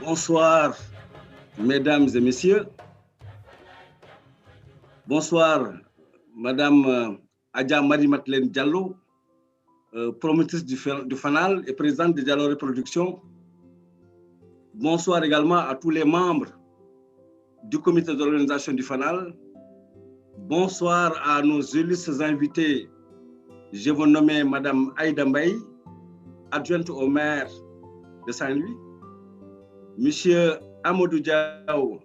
Bonsoir, mesdames et messieurs. Bonsoir, madame Adja Marie-Madeleine Diallo, promotrice du FANAL et présidente de Diallo Reproduction. Bonsoir également à tous les membres du comité d'organisation du FANAL. Bonsoir à nos illustres invités. Je vous nomme madame Aïda Mbaye, adjointe au maire de Saint-Louis. Monsieur Amadou Diaw,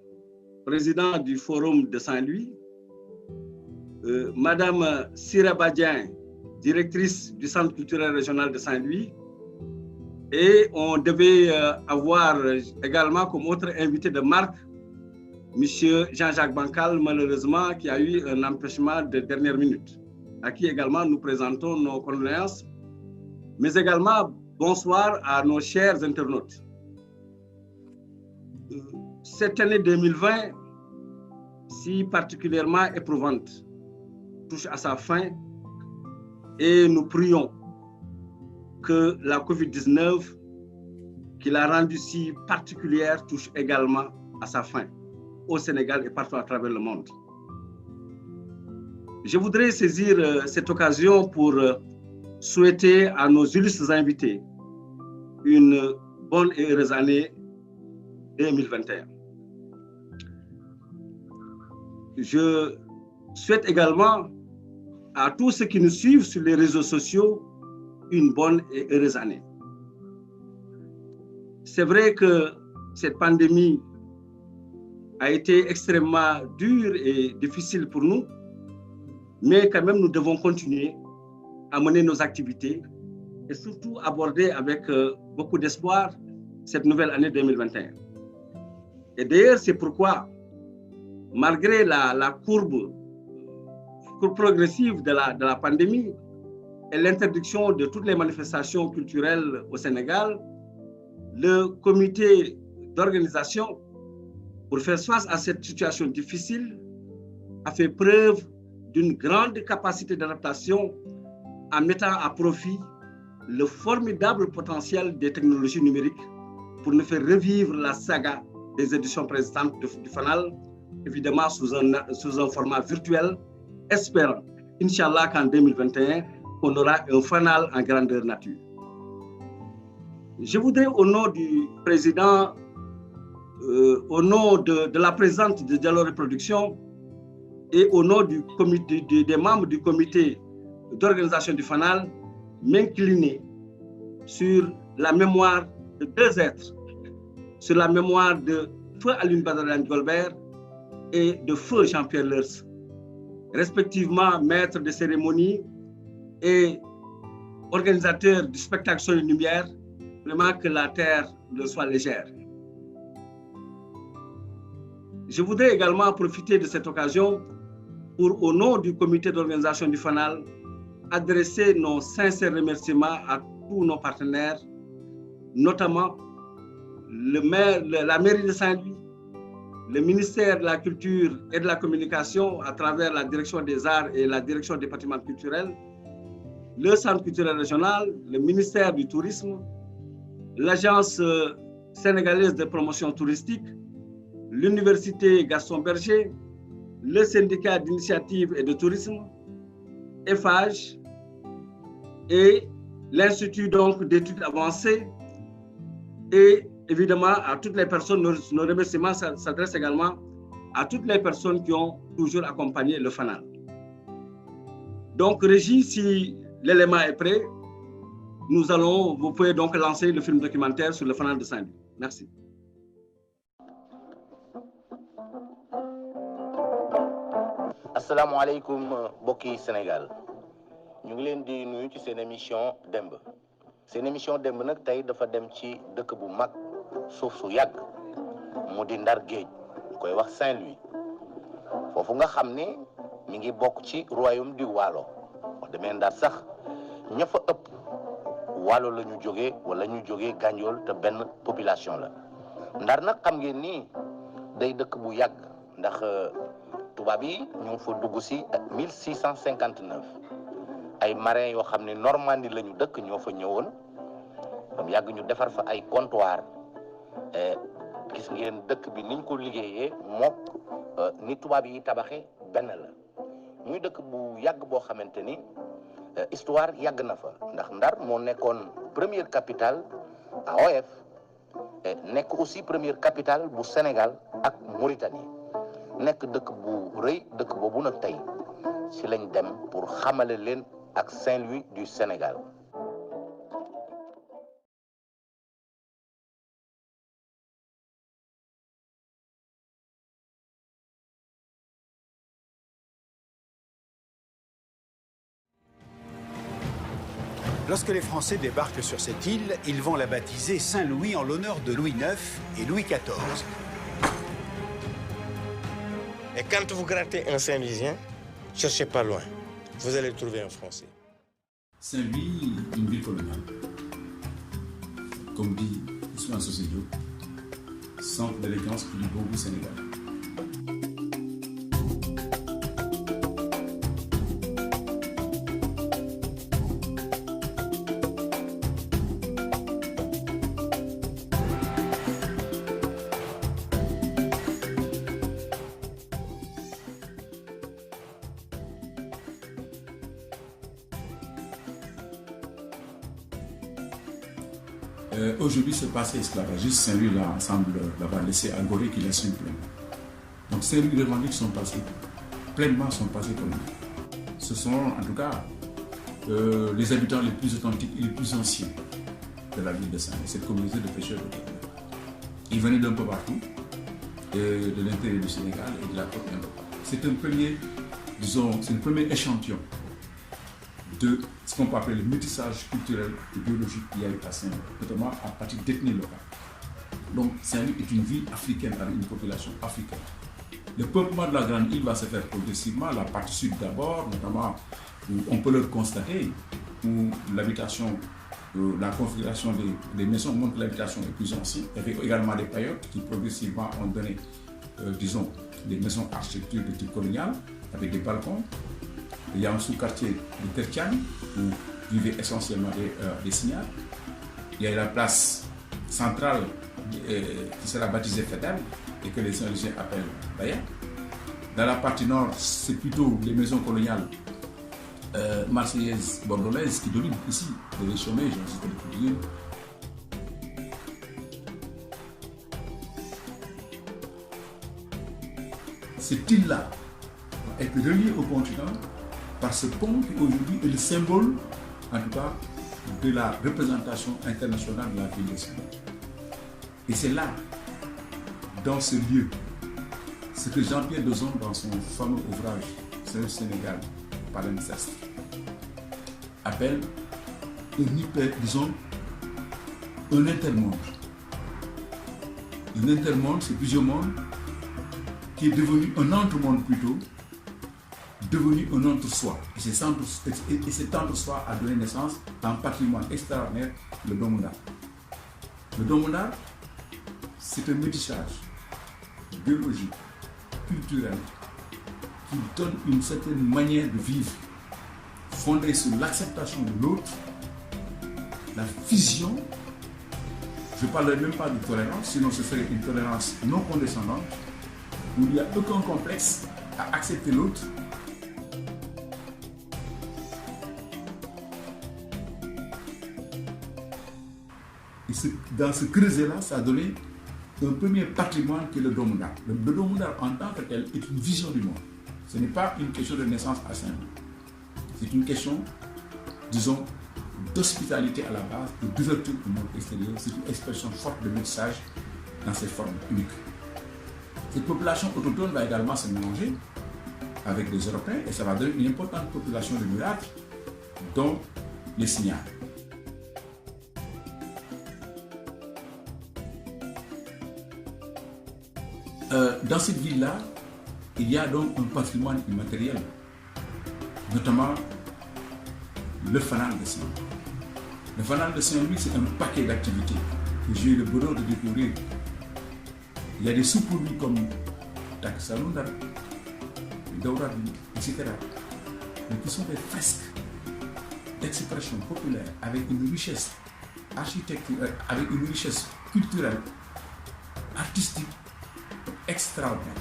président du Forum de Saint-Louis. Madame Sira Badian, directrice du Centre culturel régional de Saint-Louis. Et on devait avoir également comme autre invité de marque, Monsieur Jean-Jacques Bancal, malheureusement, qui a eu un empêchement de dernière minute, à qui également nous présentons nos condoléances, mais également bonsoir à nos chers internautes. Cette année 2020, si particulièrement éprouvante, touche à sa fin et nous prions que la COVID-19, qui l'a rendue si particulière, touche également à sa fin au Sénégal et partout à travers le monde. Je voudrais saisir cette occasion pour souhaiter à nos illustres invités une bonne et heureuse année 2021. Je souhaite également à tous ceux qui nous suivent sur les réseaux sociaux une bonne et heureuse année. C'est vrai que cette pandémie a été extrêmement dure et difficile pour nous, mais quand même nous devons continuer à mener nos activités et surtout aborder avec beaucoup d'espoir cette nouvelle année 2021. Et d'ailleurs, c'est pourquoi, malgré la courbe progressive de la pandémie et l'interdiction de toutes les manifestations culturelles au Sénégal, le comité d'organisation, pour faire face à cette situation difficile, a fait preuve d'une grande capacité d'adaptation en mettant à profit le formidable potentiel des technologies numériques pour nous faire revivre la saga des éditions précédentes du FANAL, évidemment sous un format virtuel, espérant, Inch'Allah, qu'en 2021, on aura un FANAL en grandeur nature. Je voudrais, au nom du président, au nom de la présidente de Diallo Reproduction et au nom du comité, des membres du comité d'organisation du FANAL, m'incliner sur la mémoire de deux êtres, sur la mémoire de Feu Alioune Badara Golbert et de Feu Jean-Pierre Lers, respectivement maître de cérémonie et organisateur du spectacle Son et Lumière, vraiment que la terre le soit légère. Je voudrais également profiter de cette occasion pour, au nom du comité d'organisation du FANAL, adresser nos sincères remerciements à tous nos partenaires, notamment la mairie de Saint-Louis, le ministère de la Culture et de la Communication à travers la direction des arts et la direction des bâtiments culturels, le Centre culturel régional, le ministère du Tourisme, l'Agence sénégalaise de promotion touristique, l'Université Gaston Berger, le syndicat d'initiative et de tourisme, EFAGE et l'Institut d'études avancées. Et évidemment, à toutes les personnes, nos remerciements s'adressent également à toutes les personnes qui ont toujours accompagné le FANAL. Donc, Régie, si l'élément est prêt, vous pouvez donc lancer le film documentaire sur le FANAL de Saint-Louis. Merci. Assalamu alaikum, Boki Sénégal. Nous voulons dire nuyu ci seen émission Demb. Seen émission Demb nag tey dafa dem ci dëkk bu mag suuf su yàgg mu di Ndar Géej koy wax Saint-Louis. Foofu nga xam ne mi ngi bokk ci royaume du Waalo. Wax demee Ndar sax ña fa ëpp Waalo la ñu jógee wala ñu jógee Gànjool te benn population la. Ndar nag xam ngeen ni day dëkk bu yàgg ndax tubaab yi ñu fa dugg si 1659 ay marins yoo xam ne Normandie la ñu dëkk ñoo fa ñëwoon ba mu yàgg ñu defar fa ay comptoir gis ngeen dëkk bi niñ ko liggéeyee mook ni tubaab yi tabaxee benn la muy dëkk bu yàgg boo xamante ni histoire yàgg na fa ndax Ndar moo nekkoon première capitale AOF nekk aussi première capitale bu Sénégal ak Mauritanie nekk dëkk bu rëy dëkk boobu nag tey ci lañ dem pour xamale leen ak Saint-Louis du Sénégal. Lorsque les Français débarquent sur cette île, ils vont la baptiser Saint-Louis en l'honneur de Louis IX et Louis XIV. Et quand vous grattez un Saint-Louisien, cherchez pas loin, vous allez trouver un Français. Saint-Louis, une ville coloniale. Comme dit Ousmane Sosé Diop, centre d'élégance et du bon goût sénégalais. Aujourd'hui, ce passé esclavagiste, Saint-Louis semble l'avoir laissé à Gorée qu'il assume pleinement. Donc Saint-Louis revendique son passé, pleinement son passé colonial. Ce sont en tout cas les habitants les plus authentiques et les plus anciens de la ville de Saint-Louis, cette communauté de pêcheurs de Québec. Ils venaient d'un peu partout, de l'intérieur du Sénégal et de la côte nord. C'est un premier, disons, c'est un premier échantillon de ce qu'on peut appeler le métissage culturel et biologique qu'il y a eu à Saint-Louis, notamment à partir d'ethnies locales. Donc Saint-Louis est une ville africaine avec une population africaine. Le peuplement de la grande île va se faire progressivement, la partie sud d'abord, notamment où on peut le constater, où l'habitation, la configuration des maisons montre que l'habitation est plus ancienne. Il y avait également des paillotes qui progressivement ont donné, disons, des maisons d'architecture de type colonial, avec des balcons. Il y a un sous-quartier de Tertian où vivaient essentiellement des Signares. Il y a la place centrale qui sera baptisée Fedel et que les Saint-Louisiens appellent Baya. Dans la partie nord, c'est plutôt les maisons coloniales marseillaises, bordelaises qui dominent ici, les chômés, j'en cite les plus. Cette île-là va être reliée au continent par ce pont qui aujourd'hui est le symbole, en tout cas, de la représentation internationale de la ville de Saint-Louis. Et c'est là, dans ce lieu, ce que Jean-Pierre Dozon, dans son fameux ouvrage Saint-Louis Sénégal, palimpseste, appelle disons, un intermonde. Un intermonde, c'est plusieurs mondes qui est devenu un entre-monde plutôt, devenu un entre-soi. Et cet entre-soi a donné naissance à un patrimoine extraordinaire, le Domunda. Le Domunda, c'est un métissage biologique, culturel, qui donne une certaine manière de vivre, fondée sur l'acceptation de l'autre, la fusion. Je ne parlerai même pas de tolérance, sinon ce serait une tolérance non condescendante, où il n'y a aucun complexe à accepter l'autre. Et dans ce creuset-là, ça a donné un premier patrimoine qui est le Domunda. Le Domunda en tant que tel est une vision du monde. Ce n'est pas une question de naissance à Saint-Louis. C'est une question, disons, d'hospitalité à la base, d'ouverture au monde extérieur. C'est une expression forte de métissage dans ses formes uniques. Cette population autochtone va également se mélanger avec les Européens et ça va donner une importante population de mulâtres, dont les Signares. Dans cette ville-là, il y a donc un patrimoine immatériel, notamment le fanal de Saint-Louis. Le fanal de Saint-Louis, c'est un paquet d'activités que j'ai eu le bonheur de découvrir. Il y a des sous-produits comme Taksalundar, Daurabi, etc. Mais qui sont des fresques d'expression populaire avec une richesse architecturale, avec une richesse culturelle, artistique, artistique extraordinaire.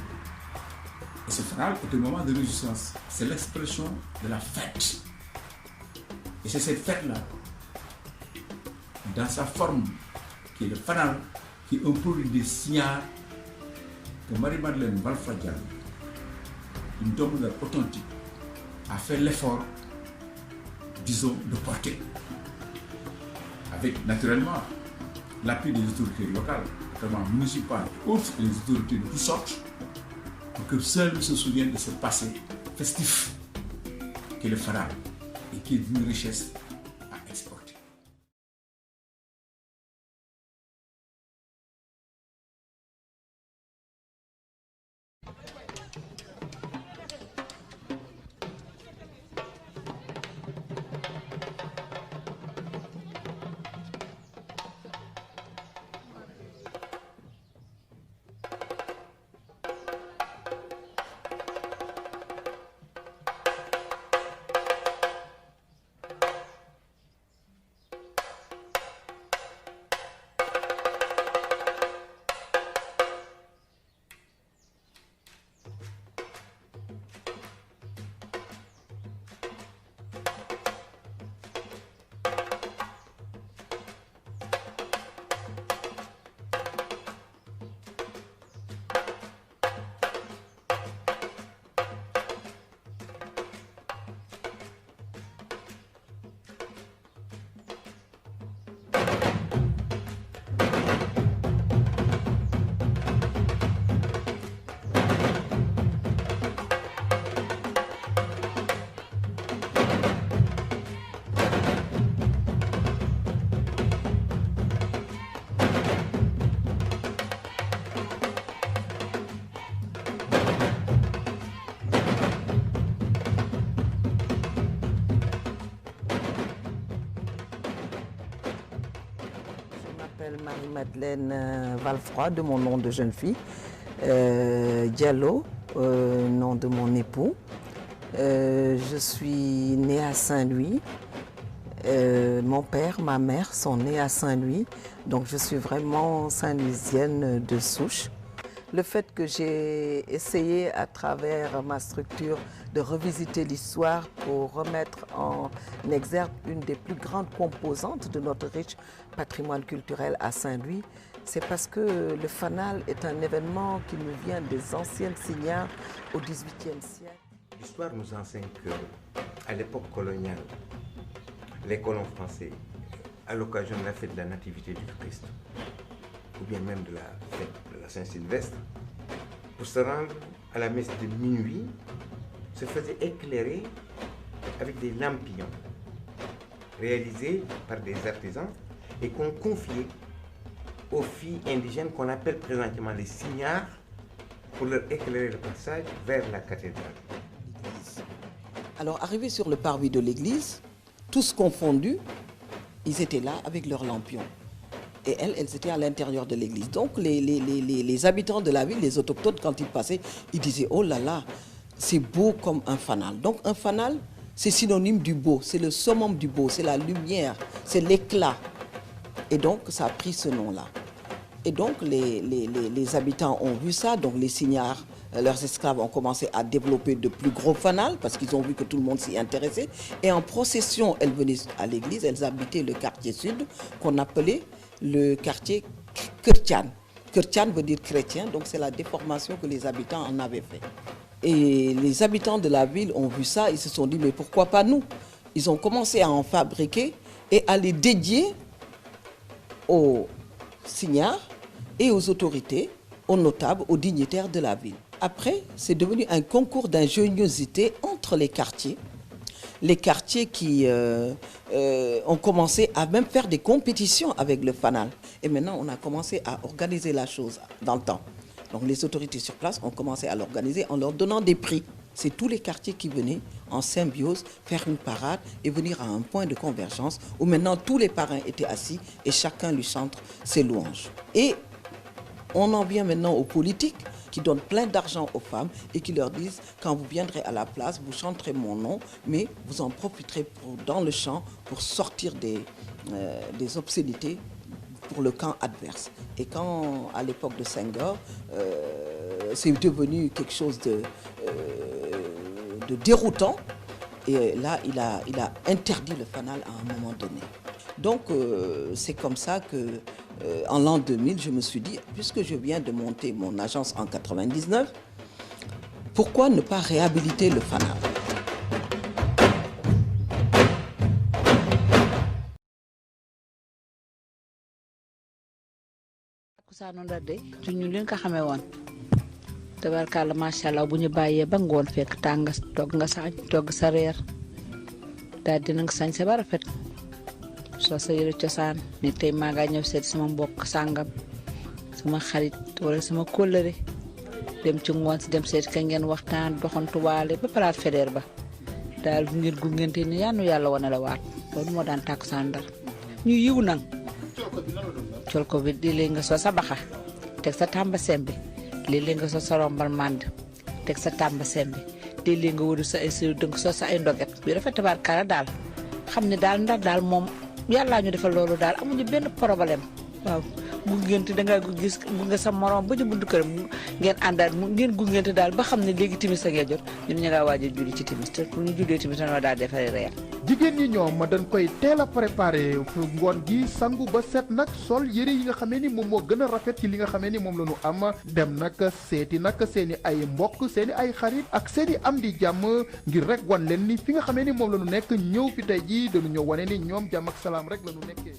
Et ce fanal est un moment de résistance. C'est l'expression de la fête. Et c'est cette fête-là, dans sa forme, qui est le fanal, qui est un produit des signards que Marie-Madeleine Valfadian, une dominante authentique, a fait l'effort, disons, de porter. Avec naturellement l'appui des autorités locales, notamment municipales, autres et les autorités de toutes sortes, pour que seuls se souviennent de ce passé festif qui est le fanal et qui est d'une richesse à exporter. Marie-Madeleine Valfroy, de mon nom de jeune fille, Diallo, nom de mon époux. Je suis née à Saint-Louis. Mon père, ma mère sont nés à Saint-Louis, donc je suis vraiment saint-louisienne de souche. Le fait que j'ai essayé à travers ma structure de revisiter l'histoire pour remettre en exergue une des plus grandes composantes de notre riche patrimoine culturel à Saint-Louis, c'est parce que le fanal est un événement qui nous vient des anciennes signards au XVIIIe siècle. L'histoire nous enseigne qu'à l'époque coloniale, les colons français, à l'occasion de la fête de la Nativité du Christ, ou bien même de la fête de la Saint-Sylvestre, pour se rendre à la messe de minuit, se faisaient éclairer avec des lampillons réalisés par des artisans et qu'on confiait aux filles indigènes qu'on appelle présentement les signards pour leur éclairer le passage vers la cathédrale. Alors, arrivés sur le parvis de l'église, tous confondus, ils étaient là avec leurs lampions. Et elles étaient à l'intérieur de l'église. Donc, les habitants de la ville, les autochtones, quand ils passaient, ils disaient « Oh là là, c'est beau comme un fanal ». Donc, un fanal, c'est synonyme du beau, c'est le summum du beau, c'est la lumière, c'est l'éclat. Et donc, ça a pris ce nom-là. Et donc, les habitants ont vu ça, donc les signards, leurs esclaves ont commencé à développer de plus gros fanals parce qu'ils ont vu que tout le monde s'y intéressait. Et en procession, elles venaient à l'église, elles habitaient le quartier sud qu'on appelait le quartier Kertian. Kertian veut dire chrétien, donc c'est la déformation que les habitants en avaient fait. Et les habitants de la ville ont vu ça, ils se sont dit mais pourquoi pas nous? Ils ont commencé à en fabriquer et à les dédier aux signards et aux autorités, aux notables, aux dignitaires de la ville. Après, c'est devenu un concours d'ingéniosité entre les quartiers. Les quartiers qui ont commencé à même faire des compétitions avec le fanal. Et maintenant, on a commencé à organiser la chose dans le temps. Donc les autorités sur place ont commencé à l'organiser en leur donnant des prix. C'est tous les quartiers qui venaient en symbiose faire une parade et venir à un point de convergence où maintenant tous les parrains étaient assis et chacun lui chante ses louanges. Et on en vient maintenant aux politiques qui donnent plein d'argent aux femmes et qui leur disent quand vous viendrez à la place, vous chanterez mon nom, mais vous en profiterez dans le chant pour sortir des obscénités pour le camp adverse. Et quand, à l'époque de Senghor, c'est devenu quelque chose de déroutant, et là, il a interdit le fanal à un moment donné. Donc, c'est comme ça que, en l'an 2000, je me suis dit, puisque je viens de monter mon agence en 99, pourquoi ne pas réhabiliter le fanal? Saanu Ndar de ci ñu leen ko xamee woon tabarkàlla macha allah bu ñu bàyyee ba ngoon fekk tàng togg nga sa añ togg sa reer daal dina nga sañ sa ba rafet soo sa yëre cosaan ni tey maa ngaa ñëw seet sama mbokk sàngam sama xarit wala sama kóllëre dem ci ngoon si dem seet ka ngeen waxtaan doxantuwaale ba palaat fédère ba daal ngeen gungente ni yàlla yàlla wane la waat loolu moo daan tàkku Saanu Ndar ñu yiw nag col ko bi léeg-léeg nga soo sa baxa teg sa tàmba sembi léeg-léeg nga soo sa rombal mànd teg sa tàmba sembi léeg-léeg nga wëru sa ay dënk soo sa ay ndoget bi rafet tabaarkalla daal xam ne daal Ndar daal moom yàllaa ñu defal loolu daal amuñu benn problème waaw gungente dangaa gis nga sa morom ba ci buntu këram ngeen àndaat ngeen gungente daal ba xam ne léegi timis a ngee jot ñun ñu ngaa waaj a julli ci timis te pour ñu jullee timis dañoo daal defaree reer. jigéen ñi ñoom dañ koy teel a préparé ngoon gi sangu ba set nag sol yëre yi nga xamee ni moom moo gën a rafet ci li nga xamee ni moom la ñu am dem nag seeti nag seen i ay mbokk seen i ay xarit ak seen i am di jàmm ngir rek wan leen ni fi nga xamee ni moom la ñu nekk ñëw fi tey jii dañu ñëw wane ni ñoom jàmm ak salaam rek la ñu nekkee.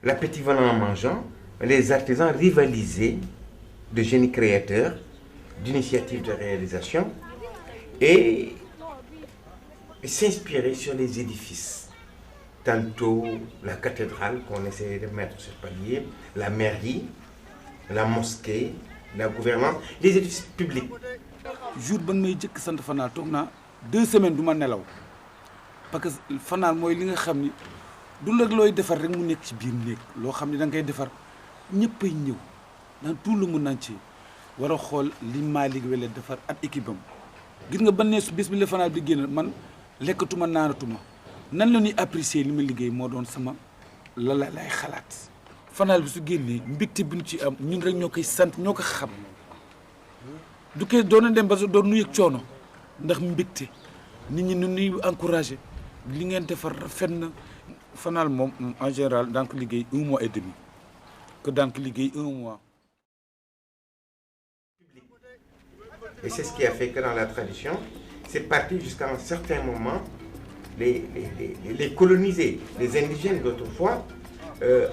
L'appétit venant en mangeant, les artisans rivalisaient de génie créateur, d'initiative de réalisation et s'inspirer sur les édifices. Tantôt la cathédrale qu'on essayait de mettre sur palier, la mairie, la mosquée, la gouvernance, les édifices publics. Jour ban may jëkk sant Fanaal toog naa 2 semaines du ma nelaw parce que Fanaal mooy li nga xam ni du la looy defar rek mu nekk ci biir néeg loo xam ni da nga koy defar ñëppay ñëw dans tout le monde entier war a xool li Malick Wele defar ak équipe am gis nga ban ne su bés bi la Fanaal bi génn man lekkatuma naanatuma nan la ñuy apprécier li ma liggéey moo doon sama lay xalaat Fanaal bi su génnee mbégte bi ñu ci am ñun rek ñoo koy sant ñoo ko xam du koy doon dem ba doon nu yëg coono ndax mbégte nit ñi nu ñuy encouragé li ngeen defar rafet na Fanaal moom en général daan ko liggéey 1 mois et demi que daan ko liggéey 1 mois. Et c'est ce qui a fait que dans la tradition, c'est parti jusqu'à un certain moment, les colonisés, les indigènes d'autrefois,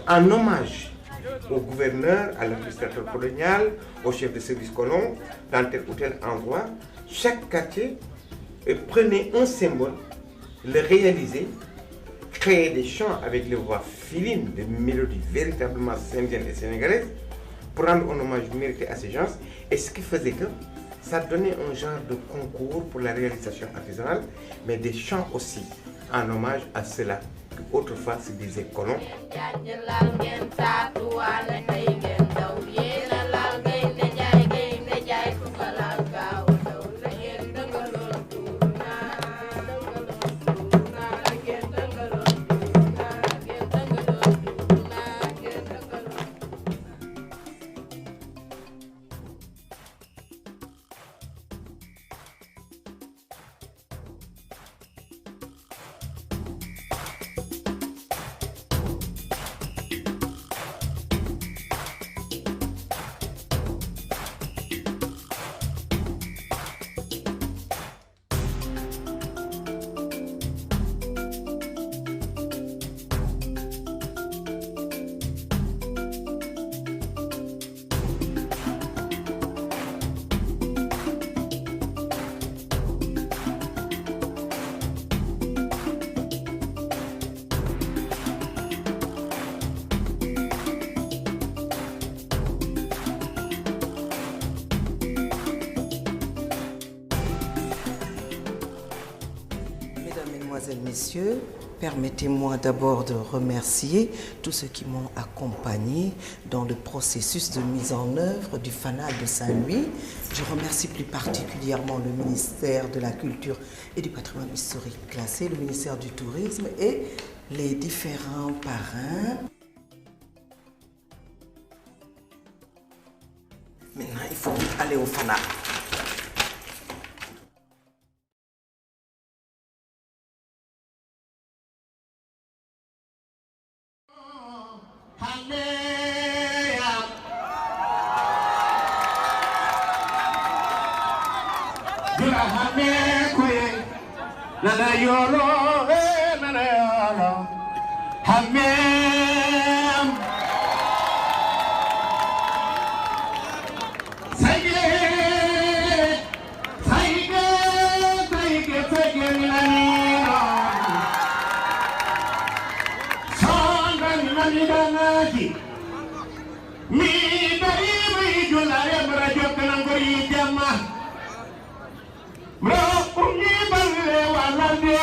en hommage au gouverneur, à l'administrateur colonial, au chef de service colon, dans tel ou tel endroit, chaque quartier prenait un symbole, le réalisait, créait des chants avec les voix fines, des mélodies véritablement indiennes et sénégalaises, pour rendre un hommage mérité à ces gens, et ce qui faisait que ça donnait un genre de concours pour la réalisation artisanale, mais des chants aussi, en hommage à cela que autrefois se disait colon. Messieurs, permettez-moi d'abord de remercier tous ceux qui m'ont accompagné dans le processus de mise en œuvre du Fanaal de Saint-Louis. Je remercie plus particulièrement le ministère de la Culture et du Patrimoine historique classé, le ministère du Tourisme et les différents parrains. Maintenant, il faut aller au Fanaal. Nana yolo, nana yolo, hamem. Saige milanino. Sondan nanidanaki. Mi dari julare berajok nangori jama. Bro, umi balle walande.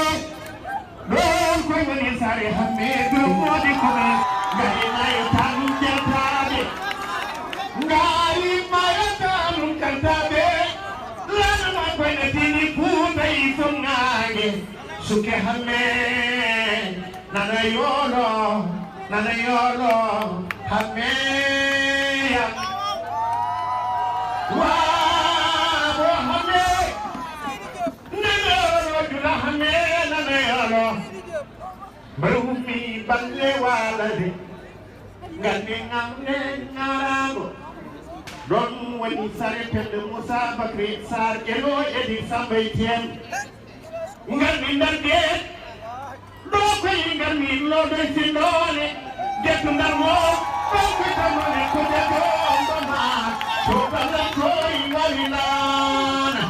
Bro, koi mani sare hamme modi kume. Gari mai tanu jaltabe. Gari mai tanu jaltabe. Lana mai koi na tini kuda isungage. Suke hamme. Nana yolo, hamme ya. Berumi balle walade ngane ngamne ngarago don wani sare tende Musa Bakri Sar elo edi sambaytien ngani ndarge do ko ngani lo do sindone getu ndarmo do ko tamane ko de do ma Sokala koi walilana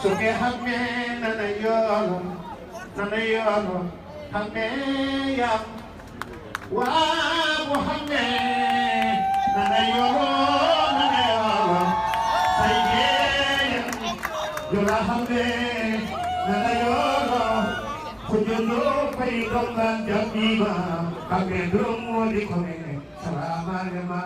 Soke hamme nana yolo hamme yam Wa Muhamme nana yolo Saye yola hamme nana yolo Kujolo pai gongan jamiba Kage drumo di kome Salamalema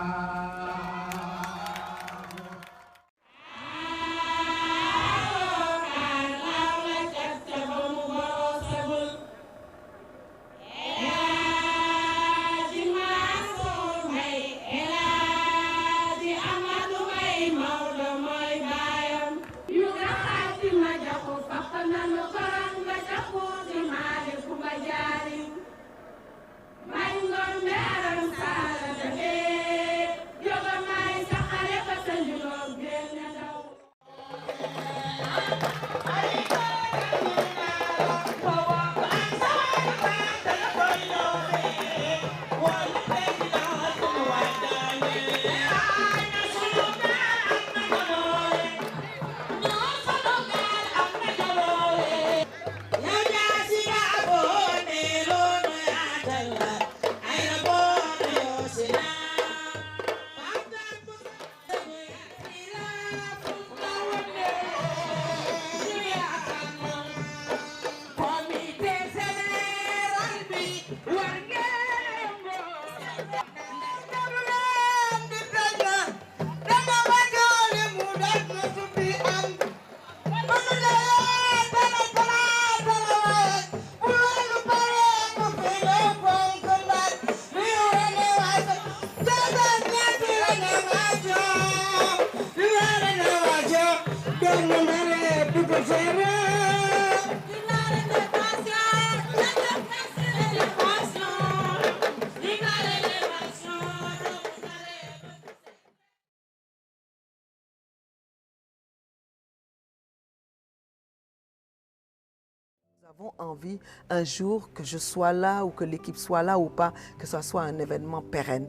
Nous avons envie un jour que je sois là ou que l'équipe soit là ou pas, que ce soit un événement pérenne,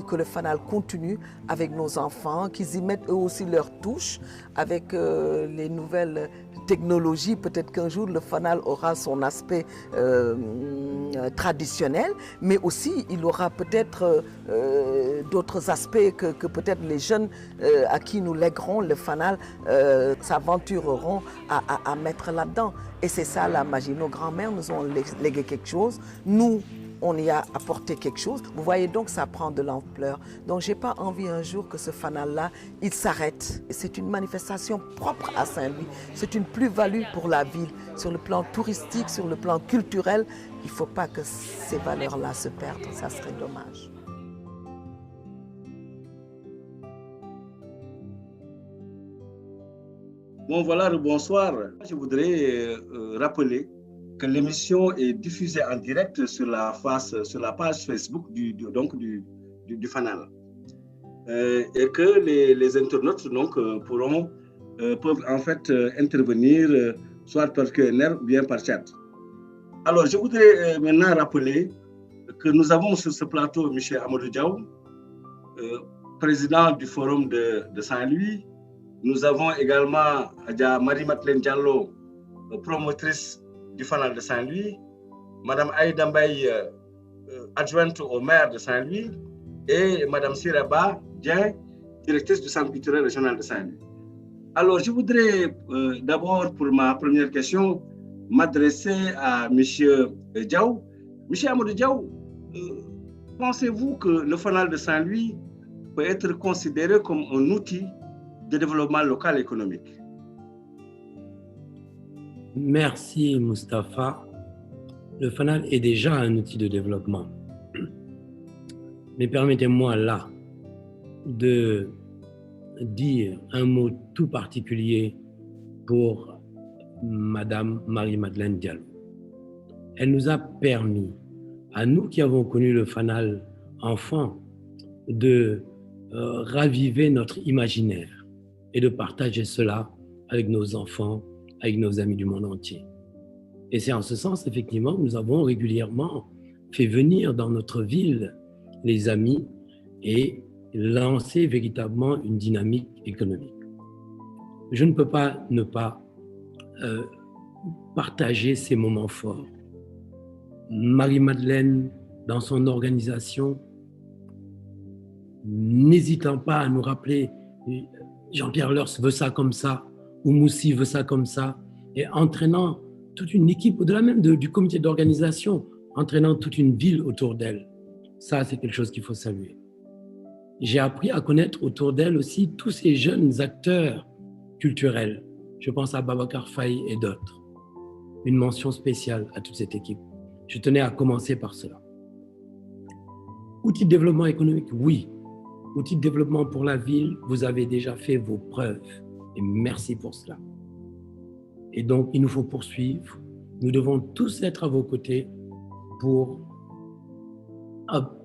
que le Fanal continue avec nos enfants, qu'ils y mettent eux aussi leur touche avec les nouvelles technologies. Peut-être qu'un jour le Fanal aura son aspect traditionnel, mais aussi il aura peut-être d'autres aspects que peut-être les jeunes à qui nous léguerons le Fanal s'aventureront à mettre là-dedans. Et c'est ça la magie. Nos grands-mères nous ont légué quelque chose. Nous, on y a apporté quelque chose. Vous voyez donc, ça prend de l'ampleur. Donc, j'ai pas envie un jour que ce fanal-là, il s'arrête. C'est une manifestation propre à Saint-Louis. C'est une plus-value pour la ville. Sur le plan touristique, sur le plan culturel, il faut pas que ces valeurs-là se perdent. Ça serait dommage. Bon, voilà, bonsoir. Je voudrais rappeler que l'émission est diffusée en direct sur la page Facebook du Fanal. Et que les internautes peuvent en fait intervenir soit par QNR ou bien par chat. Alors, je voudrais maintenant rappeler que nous avons sur ce plateau M. Amadou Diaw, président du Forum de Saint-Louis. Nous avons également Marie-Madeleine Diallo, promotrice du Fanal de Saint-Louis, Madame Aïda Mbaye, adjointe au maire de Saint-Louis, et Madame Siraba Dien, directrice du Centre culturel régional de Saint-Louis. Alors, je voudrais d'abord, pour ma première question, m'adresser à M. Diaw. M. Amadou Diaw, pensez-vous que le Fanal de Saint-Louis peut être considéré comme un outil de développement local économique? Merci Mustapha. Le Fanal est déjà un outil de développement. Mais permettez-moi là de dire un mot tout particulier pour Madame Marie-Madeleine Diallo. Elle nous a permis, à nous qui avons connu le Fanal enfant, de raviver notre imaginaire et de partager cela avec nos enfants, avec nos amis du monde entier. Et c'est en ce sens, effectivement, que nous avons régulièrement fait venir dans notre ville les amis et lancer véritablement une dynamique économique. Je ne peux pas ne pas partager ces moments forts. Marie-Madeleine, dans son organisation, n'hésitant pas à nous rappeler Jean-Pierre Leurs veut ça comme ça, ou Moussi veut ça comme ça, et entraînant toute une équipe, au-delà même du comité d'organisation, entraînant toute une ville autour d'elle. Ça, c'est quelque chose qu'il faut saluer. J'ai appris à connaître autour d'elle aussi tous ces jeunes acteurs culturels. Je pense à Babacar Faye et d'autres. Une mention spéciale à toute cette équipe. Je tenais à commencer par cela. Outils de développement économique, oui. Outils de développement pour la ville, vous avez déjà fait vos preuves. Et merci pour cela. Et donc, il nous faut poursuivre. Nous devons tous être à vos côtés pour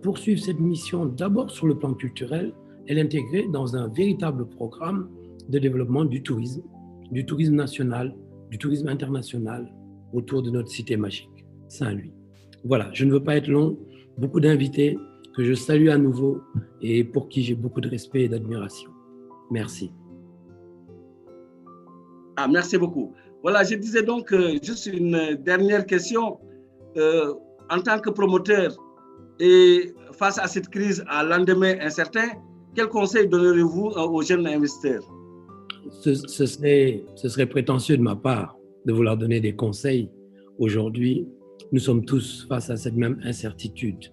poursuivre cette mission d'abord sur le plan culturel et l'intégrer dans un véritable programme de développement du tourisme national, du tourisme international autour de notre cité magique, Saint-Louis. Voilà, je ne veux pas être long. Beaucoup d'invités que je salue à nouveau et pour qui j'ai beaucoup de respect et d'admiration. Merci. Merci beaucoup. Voilà, je disais donc juste une dernière question. En tant que promoteur et face à cette crise à lendemain incertain, quel conseil donnerez-vous aux jeunes investisseurs? Ce serait prétentieux de ma part de vouloir donner des conseils. Aujourd'hui, nous sommes tous face à cette même incertitude.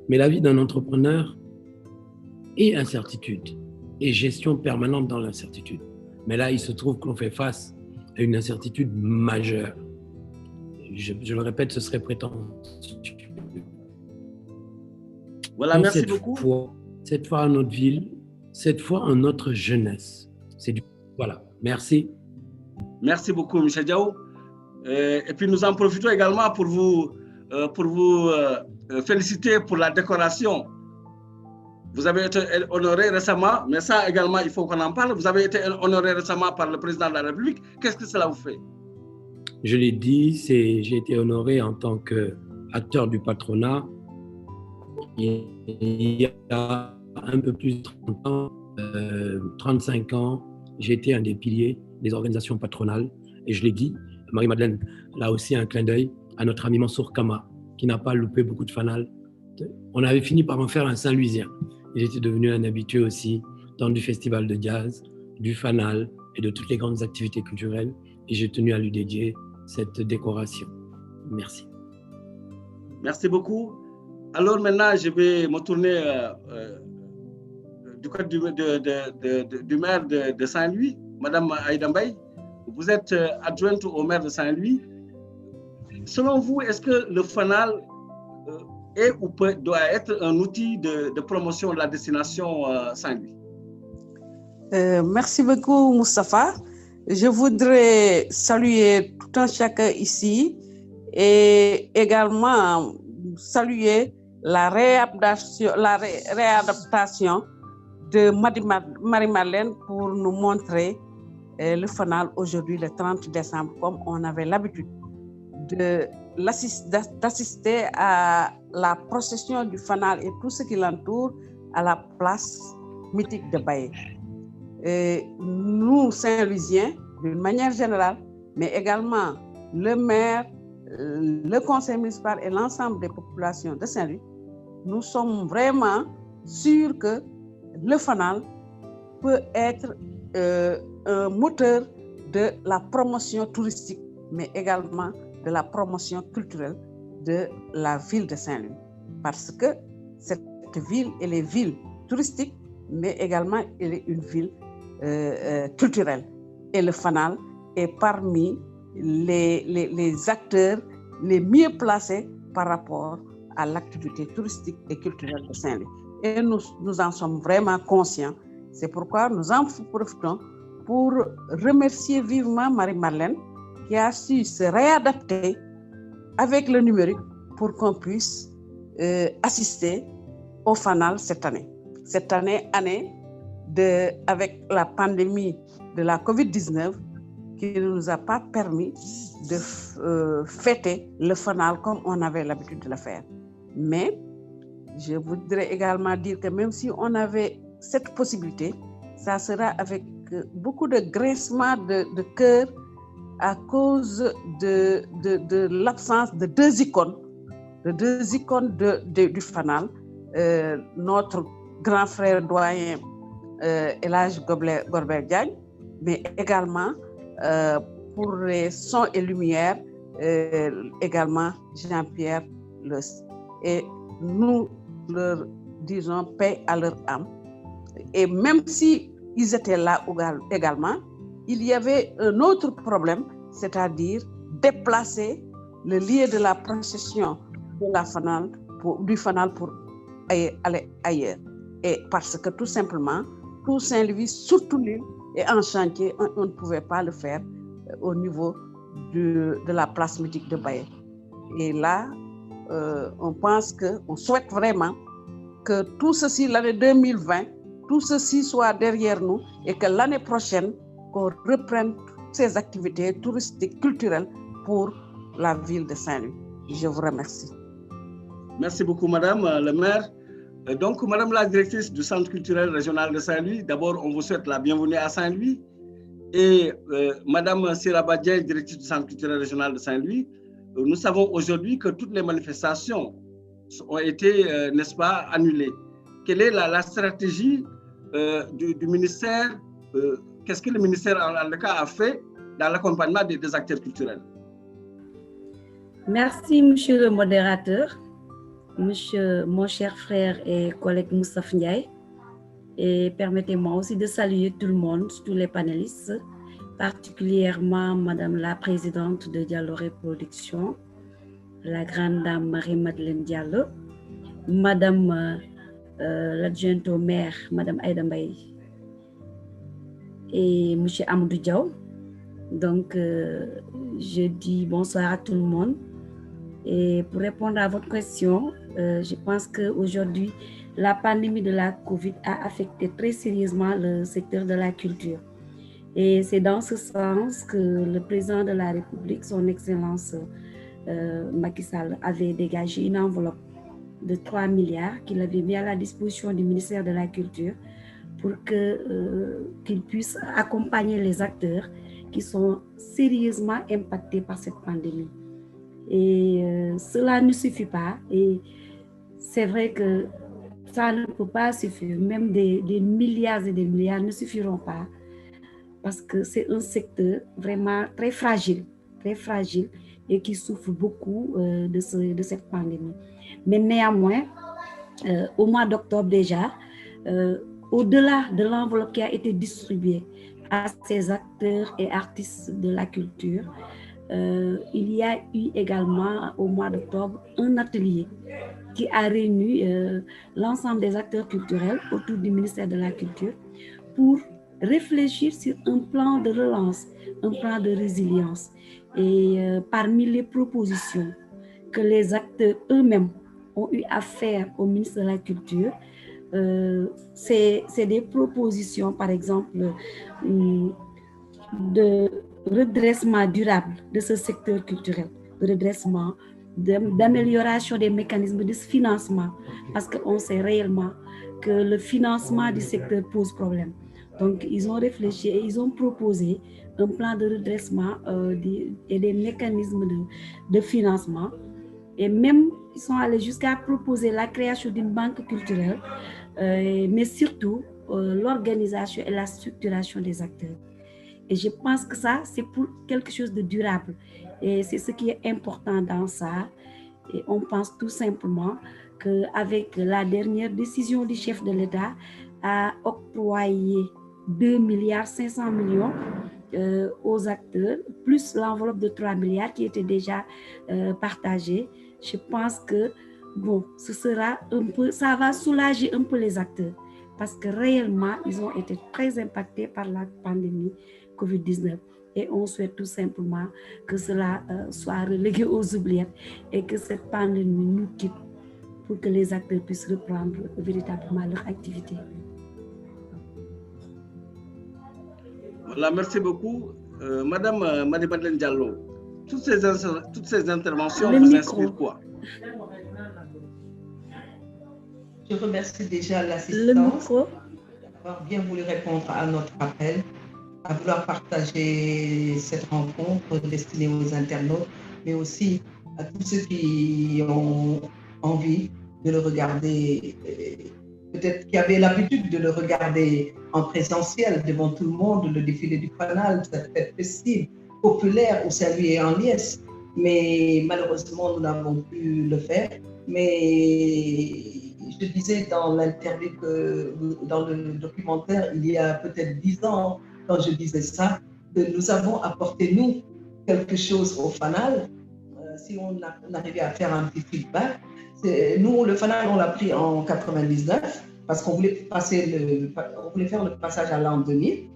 Mais la vie d'un entrepreneur est incertitude et gestion permanente dans l'incertitude. Mais là, il se trouve que l'on fait face à une incertitude majeure. Je le répète, ce serait prétentieux. Voilà, donc, merci beaucoup. Cette fois en notre ville, cette fois en notre jeunesse. Voilà, merci. Merci beaucoup, M. Diaw. Et puis nous en profitons également pour vous féliciter pour la décoration. Vous avez été honoré récemment, mais ça également, il faut qu'on en parle. Vous avez été honoré récemment par le président de la République. Qu'est-ce que cela vous fait? Je l'ai dit, j'ai été honoré en tant qu'acteur du patronat. Il y a un peu plus de 30 ans, 35 ans, j'ai été un des piliers des organisations patronales. Et je l'ai dit, Marie-Madeleine, là aussi un clin d'œil à notre ami Mansour Kama, qui n'a pas loupé beaucoup de fanal. On avait fini par en faire un Saint-Louisien. J'étais devenu un habitué aussi dans du festival de jazz, du fanal et de toutes les grandes activités culturelles. Et j'ai tenu à lui dédier cette décoration. Merci. Merci beaucoup. Alors maintenant, je vais me tourner du côté du maire de Saint-Louis, Madame Aïda Mbaye. Vous êtes adjointe au maire de Saint-Louis. Selon vous, est-ce que le fanal est ou doit être un outil de promotion de la destination Saint-Louis? Merci beaucoup, Moustapha. Je voudrais saluer tout un chacun ici et également saluer la réadaptation de Marie-Madeleine pour nous montrer le fanal aujourd'hui, le 30 décembre, comme on avait l'habitude d'assister à la procession du fanal et tout ce qui l'entoure à la place mythique de Baye. Nous, Saint-Louisiens, d'une manière générale, mais également le maire, le conseil municipal et l'ensemble des populations de Saint-Louis, nous sommes vraiment sûrs que le fanal peut être un moteur de la promotion touristique, mais également de la promotion culturelle de la ville de Saint-Louis. Parce que cette ville, elle est ville touristique, mais également elle est une ville culturelle. Et le fanal est parmi les acteurs les mieux placés par rapport à l'activité touristique et culturelle de Saint-Louis. Et nous en sommes vraiment conscients. C'est pourquoi nous en profitons pour remercier vivement Marie-Madeleine qui a su se réadapter avec le numérique pour qu'on puisse assister au fanal cette année. Cette année avec la pandémie de la COVID-19 qui ne nous a pas permis de fêter le fanal comme on avait l'habitude de le faire. Mais je voudrais également dire que même si on avait cette possibilité, ça sera avec beaucoup de grincement de cœur à cause de l'absence de deux icônes du FANAL, notre grand frère doyen El Hadj Golbert Diagne, mais également pour les sons et lumières, également Jean-Pierre Leuss. Et nous leur disons paix à leur âme. Et même si ils étaient là également, il y avait un autre problème, c'est-à-dire déplacer le lieu de la procession de la FANAL du FANAL pour aller ailleurs. Et parce que tout simplement, tout Saint-Louis, surtout l'île, est en chantier, on ne pouvait pas le faire au niveau de la place mythique de Baye. Et là, on souhaite vraiment que tout ceci, l'année 2020, tout ceci soit derrière nous et que l'année prochaine, qu'on reprenne ces activités touristiques, culturelles pour la ville de Saint-Louis. Je vous remercie. Merci beaucoup, Madame le maire. Donc, Madame la directrice du Centre culturel régional de Saint-Louis, d'abord, on vous souhaite la bienvenue à Saint-Louis. Et Madame Siraba Diaye, directrice du Centre culturel régional de Saint-Louis, nous savons aujourd'hui que toutes les manifestations ont été, n'est-ce pas, annulées. Quelle est la stratégie du ministère? Qu'est-ce que le ministère, en le cas, a fait dans l'accompagnement des acteurs culturels? Merci, monsieur le modérateur, monsieur, mon cher frère et collègue Moustapha Ndiaye. Et permettez-moi aussi de saluer tout le monde, tous les panélistes, particulièrement Madame la présidente de Dialoré Production, la grande dame Marie-Madeleine Diallo, Madame l'adjointe au maire, Madame Aïda Mbaye, et Monsieur Amadou Diaw. Donc, je dis bonsoir à tout le monde. Et pour répondre à votre question, je pense qu'aujourd'hui, la pandémie de la COVID a affecté très sérieusement le secteur de la culture. Et c'est dans ce sens que le président de la République, son Excellence Macky Sall, avait dégagé une enveloppe de 3 milliards qu'il avait mis à la disposition du ministère de la Culture pour qu'il puisse accompagner les acteurs qui sont sérieusement impactés par cette pandémie. Et cela ne suffit pas. Et c'est vrai que ça ne peut pas suffire. Même des milliards et des milliards ne suffiront pas parce que c'est un secteur vraiment très fragile et qui souffre beaucoup de cette pandémie. Mais néanmoins, au mois d'octobre déjà, au-delà de l'enveloppe qui a été distribuée à ces acteurs et artistes de la culture, il y a eu également au mois d'octobre un atelier qui a réuni l'ensemble des acteurs culturels autour du ministère de la Culture pour réfléchir sur un plan de relance, un plan de résilience. Et parmi les propositions que les acteurs eux-mêmes ont eu à faire au ministre de la Culture, c'est des propositions, par exemple, de redressement durable de ce secteur culturel, de redressement, d'amélioration des mécanismes de financement, parce qu'on sait réellement que le financement du secteur pose problème. Donc, ils ont réfléchi et ils ont proposé un plan de redressement et des mécanismes de financement. Et même, ils sont allés jusqu'à proposer la création d'une banque culturelle, mais surtout l'organisation et la structuration des acteurs. Et je pense que ça, c'est pour quelque chose de durable. Et c'est ce qui est important dans ça. Et on pense tout simplement qu'avec la dernière décision du chef de l'État à octroyer 2,5 milliards aux acteurs, plus l'enveloppe de 3 milliards qui était déjà partagée, je pense que bon, ça va soulager un peu les acteurs parce que réellement, ils ont été très impactés par la pandémie COVID-19 et on souhaite tout simplement que cela soit relégué aux oubliettes et que cette pandémie nous quitte pour que les acteurs puissent reprendre véritablement leur activité. Voilà, merci beaucoup. Madame Marie-Madeleine Diallo, toutes ces interventions vous inspirent quoi? Je remercie déjà l'assistance. d'avoir bien voulu répondre à notre appel, à vouloir partager cette rencontre destinée aux internautes, mais aussi à tous ceux qui ont envie de le regarder, peut-être qui avaient l'habitude de le regarder en présentiel devant tout le monde, le défilé du Fanal, cette fête festive, populaire au Saint-Louis et en liesse. Mais malheureusement, nous n'avons pu le faire. Mais je disais dans l'interview, dans le documentaire, il y a peut-être 10 ans, quand je disais ça, que nous avons apporté, nous, quelque chose au Fanal. Si on arrivait à faire un petit feedback, nous, le Fanal, on l'a pris en 99 parce qu'on voulait faire le passage à l'an 2000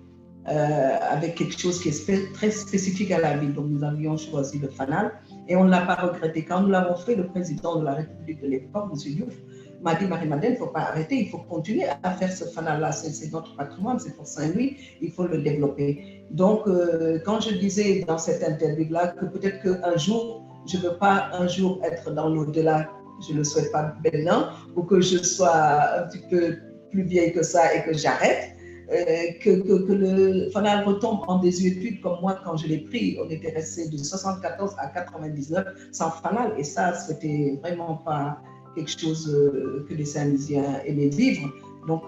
avec quelque chose qui est très spécifique à la ville. Donc, nous avions choisi le Fanal et on ne l'a pas regretté. Quand nous l'avons fait, le président de la République de l'époque, M. Diouf, m'a dit, Marie-Madeleine, il ne faut pas arrêter, il faut continuer à faire ce Fanal-là. C'est notre patrimoine, c'est pour Saint-Louis, il faut le développer. Donc, quand je disais dans cette interview-là que peut-être qu'un jour, je ne veux pas un jour être dans l'au-delà, je ne le souhaite pas maintenant, ou que je sois un petit peu plus vieille que ça et que j'arrête, que le Fanal retombe en désuétude comme moi quand je l'ai pris. On était resté de 74 à 99 sans Fanal et ça, c'était vraiment pas quelque chose que les Saint-Louisiens aimaient vivre. Donc,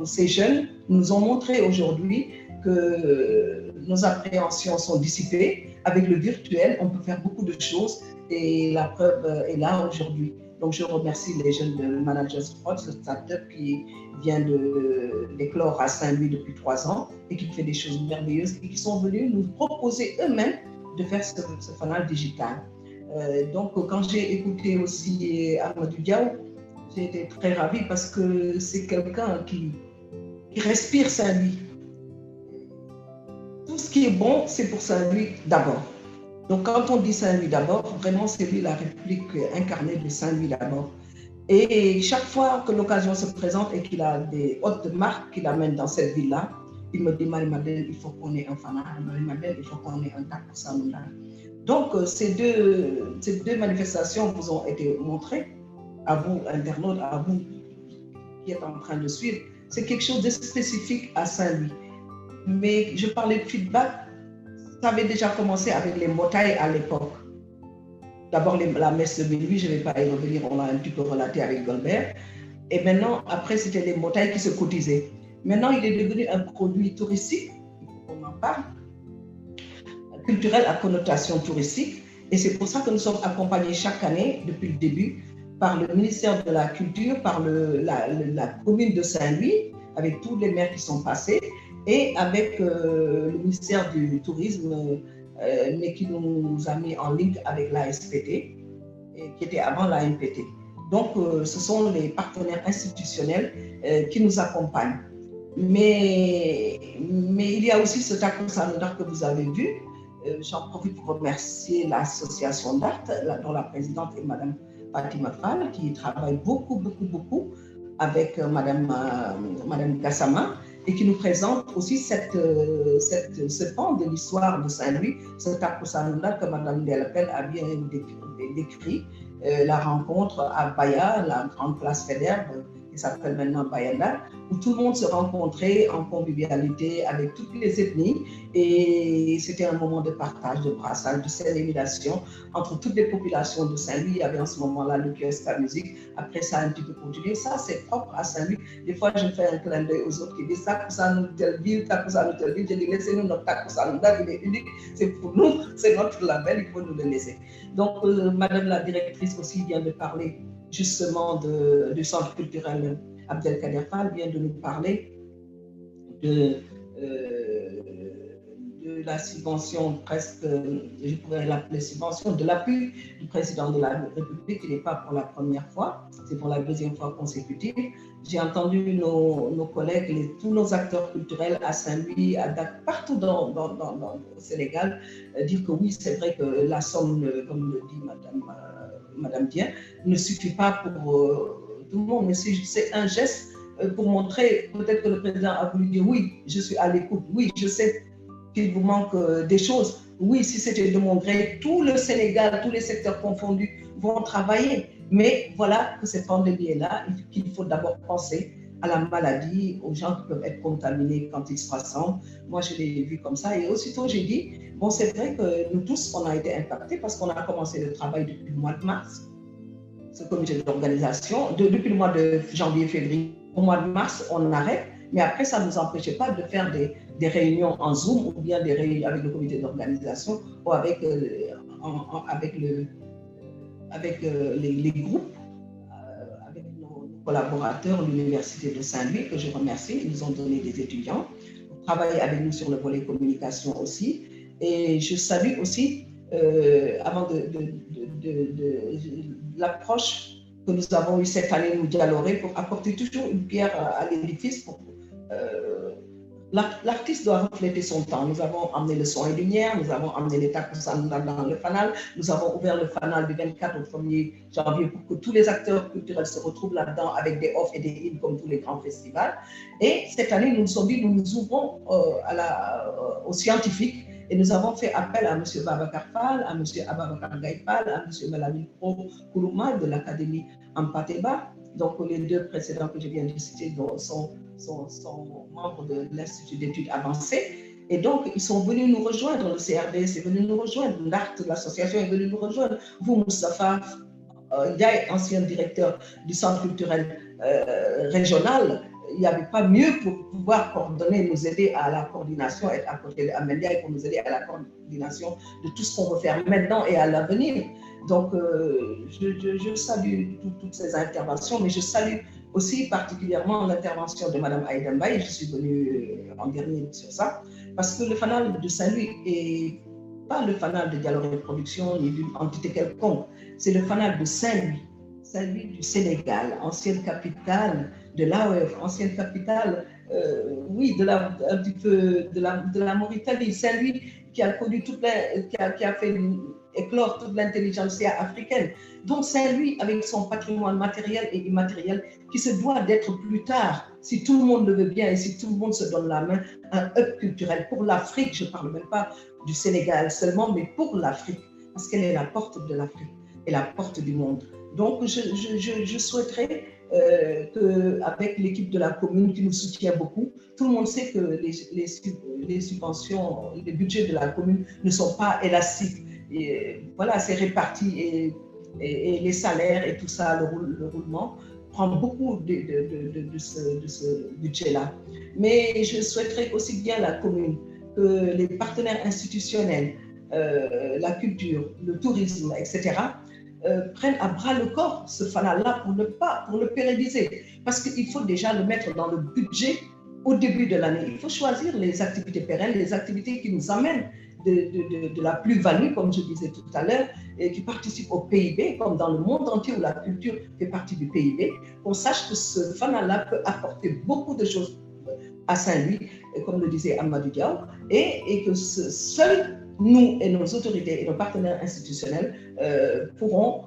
ces jeunes nous ont montré aujourd'hui que nos appréhensions sont dissipées. Avec le virtuel, on peut faire beaucoup de choses et la preuve est là aujourd'hui. Donc, je remercie les jeunes de Managers Prod, ce start-up qui vient d'éclore à Saint-Louis depuis 3 ans et qui fait des choses merveilleuses et qui sont venus nous proposer eux-mêmes de faire ce Fanal digital. Donc, quand j'ai écouté aussi Amadou Diaw, j'ai été très ravie parce que c'est quelqu'un qui respire Saint-Louis. Tout ce qui est bon, c'est pour Saint-Louis d'abord. Donc, quand on dit Saint-Louis d'abord, vraiment, c'est lui la République incarnée de Saint-Louis d'abord. Et chaque fois que l'occasion se présente et qu'il a des hôtes de marque qu'il amène dans cette ville-là, il me dit, Marie-Madeleine, il faut qu'on ait un Fanal. Marie-Madeleine, il faut qu'on ait un Takusanounda. Donc, ces deux manifestations vous ont été montrées, à vous, internautes, à vous qui êtes en train de suivre. C'est quelque chose de spécifique à Saint-Louis. Mais je parlais de feedback, ça avait déjà commencé avec les motailles à l'époque. D'abord, la messe de minuit, je ne vais pas y revenir, on l'a un petit peu relaté avec Golbert. Et maintenant, après, c'était les motailles qui se cotisaient. Maintenant, il est devenu un produit touristique, on en parle, culturel à connotation touristique. Et c'est pour ça que nous sommes accompagnés chaque année, depuis le début, par le ministère de la Culture, par la commune de Saint-Louis, avec tous les maires qui sont passés, et avec le ministère du Tourisme, mais qui nous a mis en ligne avec l'ASPT, qui était avant l'ANPT. Donc, ce sont les partenaires institutionnels qui nous accompagnent. Mais il y a aussi ce Takusanounda que vous avez vu. J'en profite pour remercier l'association d'art, dont la présidente est Mme Fatima Fall, qui travaille beaucoup avec Mme Gassama et qui nous présente aussi ce pan de l'histoire de Saint-Louis, ce Takusanounda que Mme Delpel a bien décrit, la rencontre à Baya, la grande place Faidherbe, qui s'appelle maintenant Bayanda, où tout le monde se rencontrait en convivialité avec toutes les ethnies et c'était un moment de partage, de brassage, de célébration entre toutes les populations de Saint-Louis. Il y avait en ce moment-là le kiosque à musique, après ça un petit peu continué. Ça, c'est propre à Saint-Louis. Des fois, je fais un clin d'œil aux autres qui disent Takusanounda telle ville, Takusanounda telle ville. Je dis laissez-nous notre Takusanounda, il est unique, c'est pour nous, c'est notre label, il faut nous le laisser. Donc, Madame la directrice aussi vient de parler justement du centre culturel Abdelkader Fall, vient de nous parler de la subvention presque, je pourrais l'appeler subvention, de l'appui du président de la République. Il n'est pas pour la première fois, c'est pour la deuxième fois consécutive. J'ai entendu nos collègues, tous nos acteurs culturels à Saint-Louis, à Dakar, partout dans le Sénégal, dire que oui, c'est vrai que la somme, comme le dit Madame Dien, ne suffit pas pour tout le monde, mais c'est un geste pour montrer, peut-être que le président a voulu dire oui, je suis à l'écoute, oui, je sais qu'il vous manque des choses, oui, si c'était de mon gré, tout le Sénégal, tous les secteurs confondus vont travailler, mais voilà que cette pandémie est là, qu'il faut d'abord penser à la maladie, aux gens qui peuvent être contaminés quand ils se rassemblent. Moi, je l'ai vu comme ça. Et aussitôt, j'ai dit, bon, c'est vrai que nous tous, on a été impactés parce qu'on a commencé le travail depuis le mois de mars, ce comité d'organisation, depuis le mois de janvier-février. Au mois de mars, on arrête, mais après, ça ne nous empêchait pas de faire des réunions en Zoom ou bien des réunions avec le comité d'organisation ou avec, les groupes, avec nos collaborateurs, l'Université de Saint-Louis, que je remercie. Ils nous ont donné des étudiants pour travailler avec nous sur le volet communication aussi. Et je salue aussi, avant l'approche que nous avons eue cette année, nous Dialoré, pour apporter toujours une pierre à l'édifice. L'artiste doit refléter son temps. Nous avons amené le son et lumière, nous avons amené les takusans dans le fanal, nous avons ouvert le fanal du 24 au 1er janvier pour que tous les acteurs culturels se retrouvent là-dedans avec des off et des in comme tous les grands festivals. Et cette année, nous nous sommes dit, nous nous ouvrons aux scientifiques et nous avons fait appel à M. Babacar Fall, à M. Ababakar Gaïfal, à M. Melanie Kourouma de l'Académie Ampateba. Donc, les deux précédents que je viens de citer sont membres de l'Institut d'études avancées. Et donc, ils sont venus nous rejoindre, le CRDS est venu nous rejoindre, l'ART, l'association est venue nous rejoindre. Vous, Moustapha Ndiaye, ancien directeur du centre culturel régional, il n'y avait pas mieux pour pouvoir coordonner, nous aider à la coordination, être à côté d'Amélia pour nous aider à la coordination de tout ce qu'on veut faire maintenant et à l'avenir. Donc, je salue toutes ces interventions, mais je salue aussi particulièrement l'intervention de Mme Aïda Mbaye. Je suis venue en dernier sur ça, parce que le fanal de Saint-Louis n'est pas le fanal de Dialoré Production ni d'une entité quelconque, c'est le fanal de Saint-Louis. Saint-Louis du Sénégal, ancienne capitale de l'AOF, ancienne capitale, un petit peu de la Mauritanie. Saint-Louis qui a connu qui a fait éclore toute l'intelligentsia africaine. Donc Saint-Louis, avec son patrimoine matériel et immatériel, qui se doit d'être plus tard, si tout le monde le veut bien et si tout le monde se donne la main, un hub culturel pour l'Afrique. Je ne parle même pas du Sénégal seulement, mais pour l'Afrique, parce qu'elle est la porte de l'Afrique et la porte du monde. Donc, je souhaiterais qu'avec l'équipe de la commune qui nous soutient beaucoup, tout le monde sait que les subventions, les budgets de la commune ne sont pas élastiques. Et voilà, c'est réparti et les salaires et tout ça, le roulement prend beaucoup de ce budget-là. Mais je souhaiterais aussi bien la commune que les partenaires institutionnels, la culture, le tourisme, etc., prennent à bras le corps ce fanal-là pour le pérenniser. Parce qu'il faut déjà le mettre dans le budget au début de l'année. Il faut choisir les activités pérennes, les activités qui nous amènent de la plus-value, comme je disais tout à l'heure, et qui participent au PIB, comme dans le monde entier où la culture fait partie du PIB. On sache que ce fanal-là peut apporter beaucoup de choses à Saint-Louis, comme le disait Amadou Diaw, et que seuls nous et nos autorités et nos partenaires institutionnels pourront,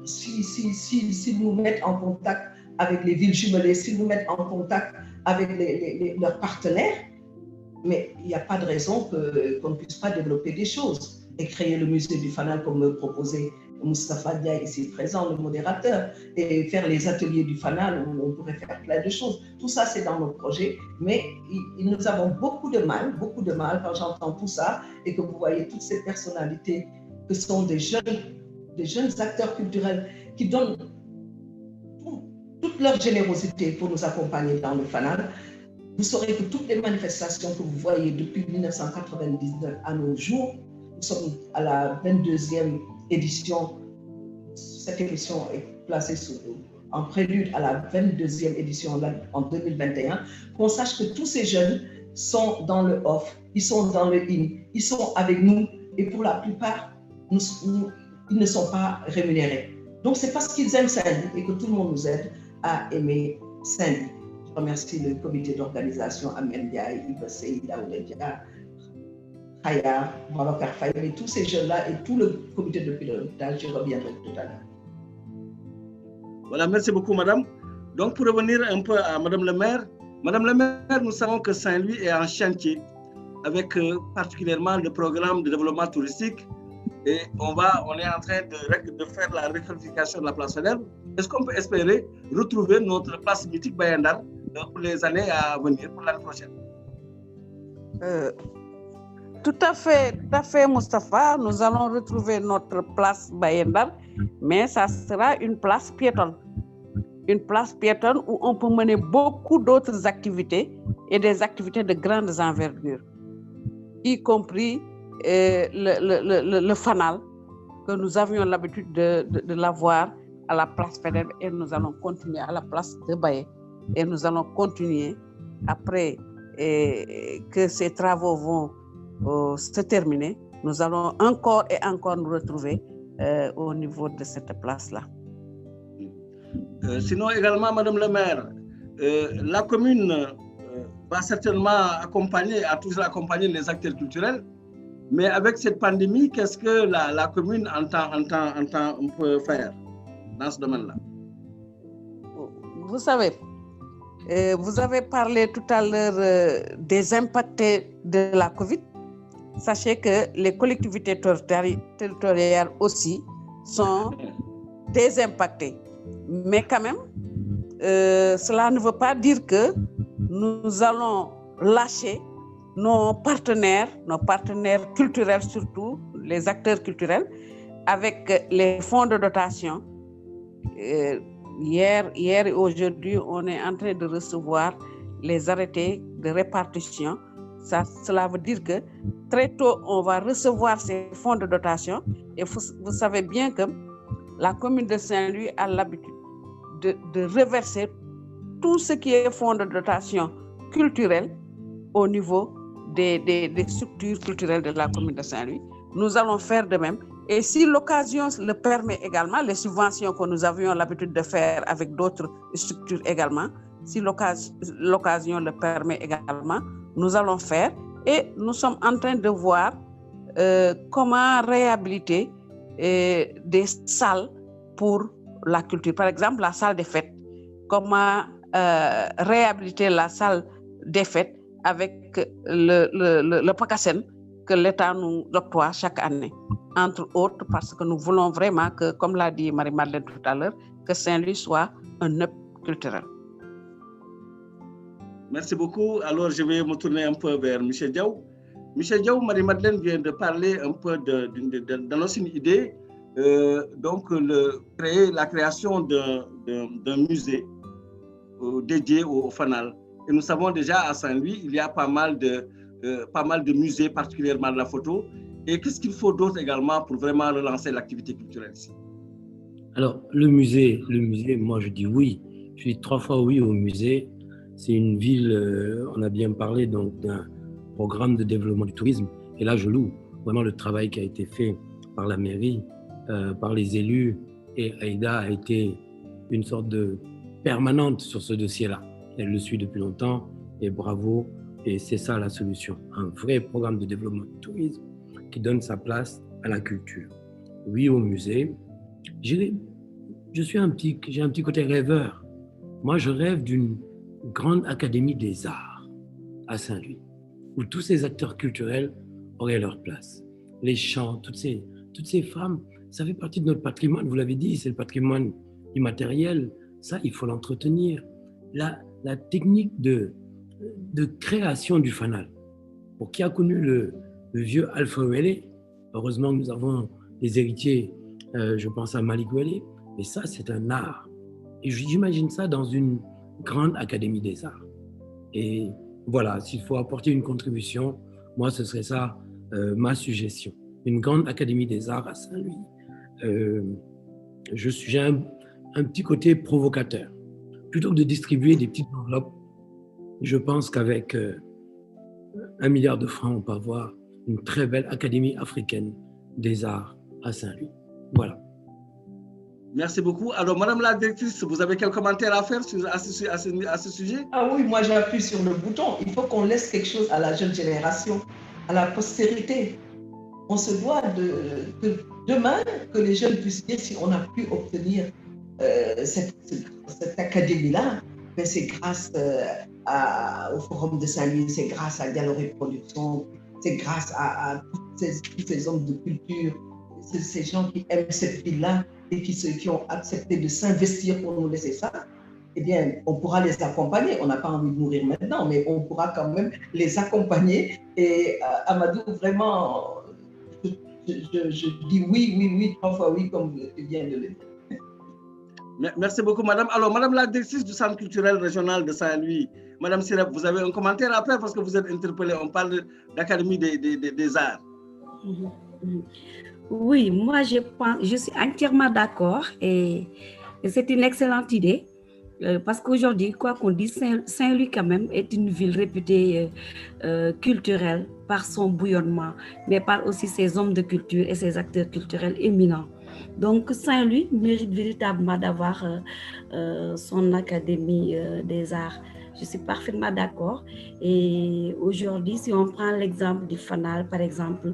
s'ils nous mettent en contact avec les villes jumelées, s'ils nous mettent en contact avec leurs partenaires, mais il n'y a pas de raison qu'on ne puisse pas développer des choses et créer le musée du fanal comme le proposait Moustapha Ndiaye ici présent, le modérateur, et faire les ateliers du fanal où on pourrait faire plein de choses. Tout ça, c'est dans nos projets, mais nous avons beaucoup de mal quand j'entends tout ça et que vous voyez toutes ces personnalités que sont des jeunes acteurs culturels qui donnent toute leur générosité pour nous accompagner dans le fanal. Vous saurez que toutes les manifestations que vous voyez depuis 1999 à nos jours, nous sommes à la 22e édition. Cette édition est placée en prélude à la 22e édition en 2021. Qu'on sache que tous ces jeunes sont dans le off, ils sont dans le in, ils sont avec nous et pour la plupart, ils ne sont pas rémunérés. Donc c'est parce qu'ils aiment Saint-Louis et que tout le monde nous aide à aimer Saint-Louis. Je remercie le comité d'organisation, Amen Ndiaye, Iba Sey, Daouda Khaya, Babacar Faye, et tous ces jeunes-là et tout le comité de pilotage, je reviendrai tout à l'heure. Voilà, merci beaucoup, madame. Donc, pour revenir un peu à madame le maire, nous savons que Saint-Louis est en chantier avec particulièrement le programme de développement touristique et on est en train de faire la réqualification de la place Faidherbe. Est-ce qu'on peut espérer retrouver notre place mythique Bayandar pour les années à venir, pour l'année prochaine? Tout à fait, Moustapha. Nous allons retrouver notre place Bayendar, mais ça sera une place piétonne. Une place piétonne où on peut mener beaucoup d'autres activités et des activités de grandes envergures, y compris le fanal que nous avions l'habitude de l'avoir à la place Faidherbe, et nous allons continuer à la place de Baye, et nous allons continuer après que ces travaux vont se terminer. Nous allons encore et encore nous retrouver au niveau de cette place-là. Sinon également, Madame le maire, la commune va certainement toujours accompagner les acteurs culturels, mais avec cette pandémie, qu'est-ce que la commune entend un peu faire dans ce domaine-là? Vous savez, vous avez parlé tout à l'heure des impactés de la Covid. Sachez que les collectivités territoriales aussi sont désimpactées. Mais quand même, cela ne veut pas dire que nous allons lâcher nos partenaires culturels, surtout les acteurs culturels, avec les fonds de dotation. Hier et aujourd'hui, on est en train de recevoir les arrêtés de répartition. Cela veut dire que très tôt, on va recevoir ces fonds de dotation. Et vous savez bien que la commune de Saint-Louis a l'habitude de reverser tout ce qui est fonds de dotation culturelle au niveau des structures culturelles de la commune de Saint-Louis. Nous allons faire de même. Et si l'occasion le permet également, les subventions que nous avions l'habitude de faire avec d'autres structures également, si l'occasion le permet également, nous allons faire. Et nous sommes en train de voir comment réhabiliter des salles pour la culture. Par exemple, la salle des fêtes. Comment réhabiliter la salle des fêtes avec le PACASEN que l'État nous octroie chaque année. Entre autres, parce que nous voulons vraiment que, comme l'a dit Marie-Madeleine tout à l'heure, que Saint-Louis soit un hub culturel. Merci beaucoup. Alors, je vais me tourner un peu vers Michel Diaw. Michel Diaw, Marie-Madeleine vient de parler un peu d'annoncer une idée, donc créer la création d'un musée dédié au fanal. Et nous savons déjà à Saint-Louis, il y a pas mal de musées, particulièrement de la photo. Et qu'est-ce qu'il faut d'autre également pour vraiment relancer l'activité culturelle ici? Alors, le musée, moi je dis oui. Je dis 3 fois oui au musée. C'est une ville, on a bien parlé donc d'un programme de développement du tourisme. Et là, je loue vraiment le travail qui a été fait par la mairie, par les élus. Et Aïda a été une sorte de permanente sur ce dossier-là. Elle le suit depuis longtemps et bravo. Et c'est ça la solution. Un vrai programme de développement du tourisme qui donne sa place à la culture. Oui au musée. J'ai un petit côté rêveur. Moi, je rêve d'une grande académie des arts à Saint-Louis, où tous ces acteurs culturels auraient leur place. Les chants, toutes ces femmes, ça fait partie de notre patrimoine. Vous l'avez dit, c'est le patrimoine immatériel. Ça, il faut l'entretenir. La technique de création du fanal. Pour qui a connu le vieux Alpha Wele, heureusement que nous avons des héritiers, je pense à Malik Wele, mais ça, c'est un art. Et j'imagine ça dans une grande académie des arts. Et voilà, s'il faut apporter une contribution, moi, ce serait ça, ma suggestion. Une grande académie des arts à Saint-Louis. J'ai un petit côté provocateur. Plutôt que de distribuer des petites enveloppes, je pense qu'avec 1 milliard de francs, on peut avoir une très belle académie africaine des arts à Saint-Louis. Voilà. Merci beaucoup. Alors, Madame la directrice, vous avez quel commentaire à faire à ce sujet? Ah oui, moi j'appuie sur le bouton. Il faut qu'on laisse quelque chose à la jeune génération, à la postérité. On se doit de demain que les jeunes puissent dire si on a pu obtenir cette académie-là, mais c'est grâce au Forum de Saint-Louis, c'est grâce à Dialoré Production, c'est grâce à tous ces hommes de culture, ces gens qui aiment cette ville-là et qui ont accepté de s'investir pour nous laisser ça. eh bien, on pourra les accompagner. On n'a pas envie de mourir maintenant, mais on pourra quand même les accompagner. Et Amadou, vraiment, je dis oui, 3 fois oui, comme tu viens de le dire. Merci beaucoup, madame. Alors, madame la directrice du Centre culturel régional de Saint-Louis, madame Sirep, vous avez un commentaire après parce que vous êtes interpellée. On parle d'Académie des Arts. Oui, moi, je suis entièrement d'accord et c'est une excellente idée. Parce qu'aujourd'hui, quoi qu'on dise, Saint-Louis quand même est une ville réputée culturelle par son bouillonnement, mais par aussi ses hommes de culture et ses acteurs culturels éminents. Donc Saint-Louis mérite véritablement d'avoir son Académie des Arts. Je suis parfaitement d'accord. Et aujourd'hui, si on prend l'exemple du FANAL, par exemple,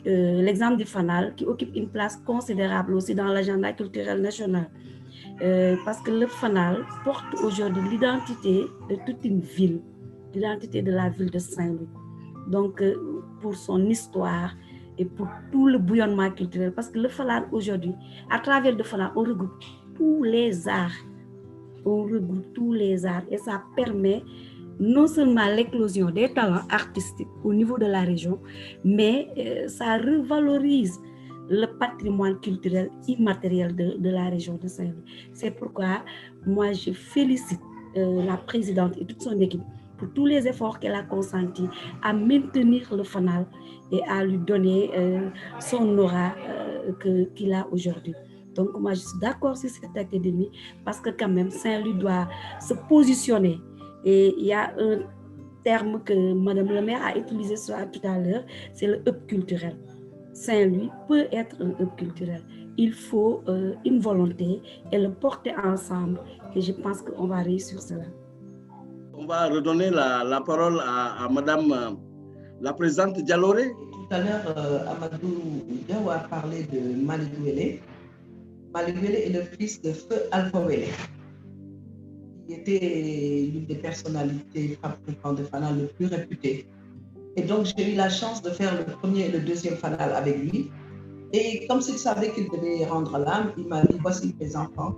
l'exemple du FANAL qui occupe une place considérable aussi dans l'agenda culturel national. Parce que le FANAL porte aujourd'hui l'identité de toute une ville, l'identité de la ville de Saint-Louis. Donc, pour son histoire et pour tout le bouillonnement culturel, parce que le FANAL aujourd'hui, à travers le FANAL, on regroupe tous les arts. Et ça permet non seulement l'éclosion des talents artistiques au niveau de la région, mais ça revalorise le patrimoine culturel immatériel de la région de Saint-Louis. C'est pourquoi moi je félicite la présidente et toute son équipe pour tous les efforts qu'elle a consentis à maintenir le FANAL et à lui donner son aura qu'il a aujourd'hui. Donc moi je suis d'accord sur cette académie parce que quand même Saint-Louis doit se positionner. Et il y a un terme que Madame le maire a utilisé tout à l'heure, c'est le hub culturel. Saint-Louis peut être un hub culturel. Il faut une volonté et le porter ensemble. Et je pense qu'on va réussir cela. On va redonner la parole à Madame la présidente Dialoré. Tout à l'heure, Amadou Diaw a parlé de Malick Wele. Malick Wele est le fils de Feu Alpha Wele. Il était l'une des personnalités fabricantes de FANAL le plus réputées. Et donc, j'ai eu la chance de faire le premier et le deuxième FANAL avec lui. Et comme s'il savait qu'il devait rendre l'âme, il m'a dit, voici mes enfants.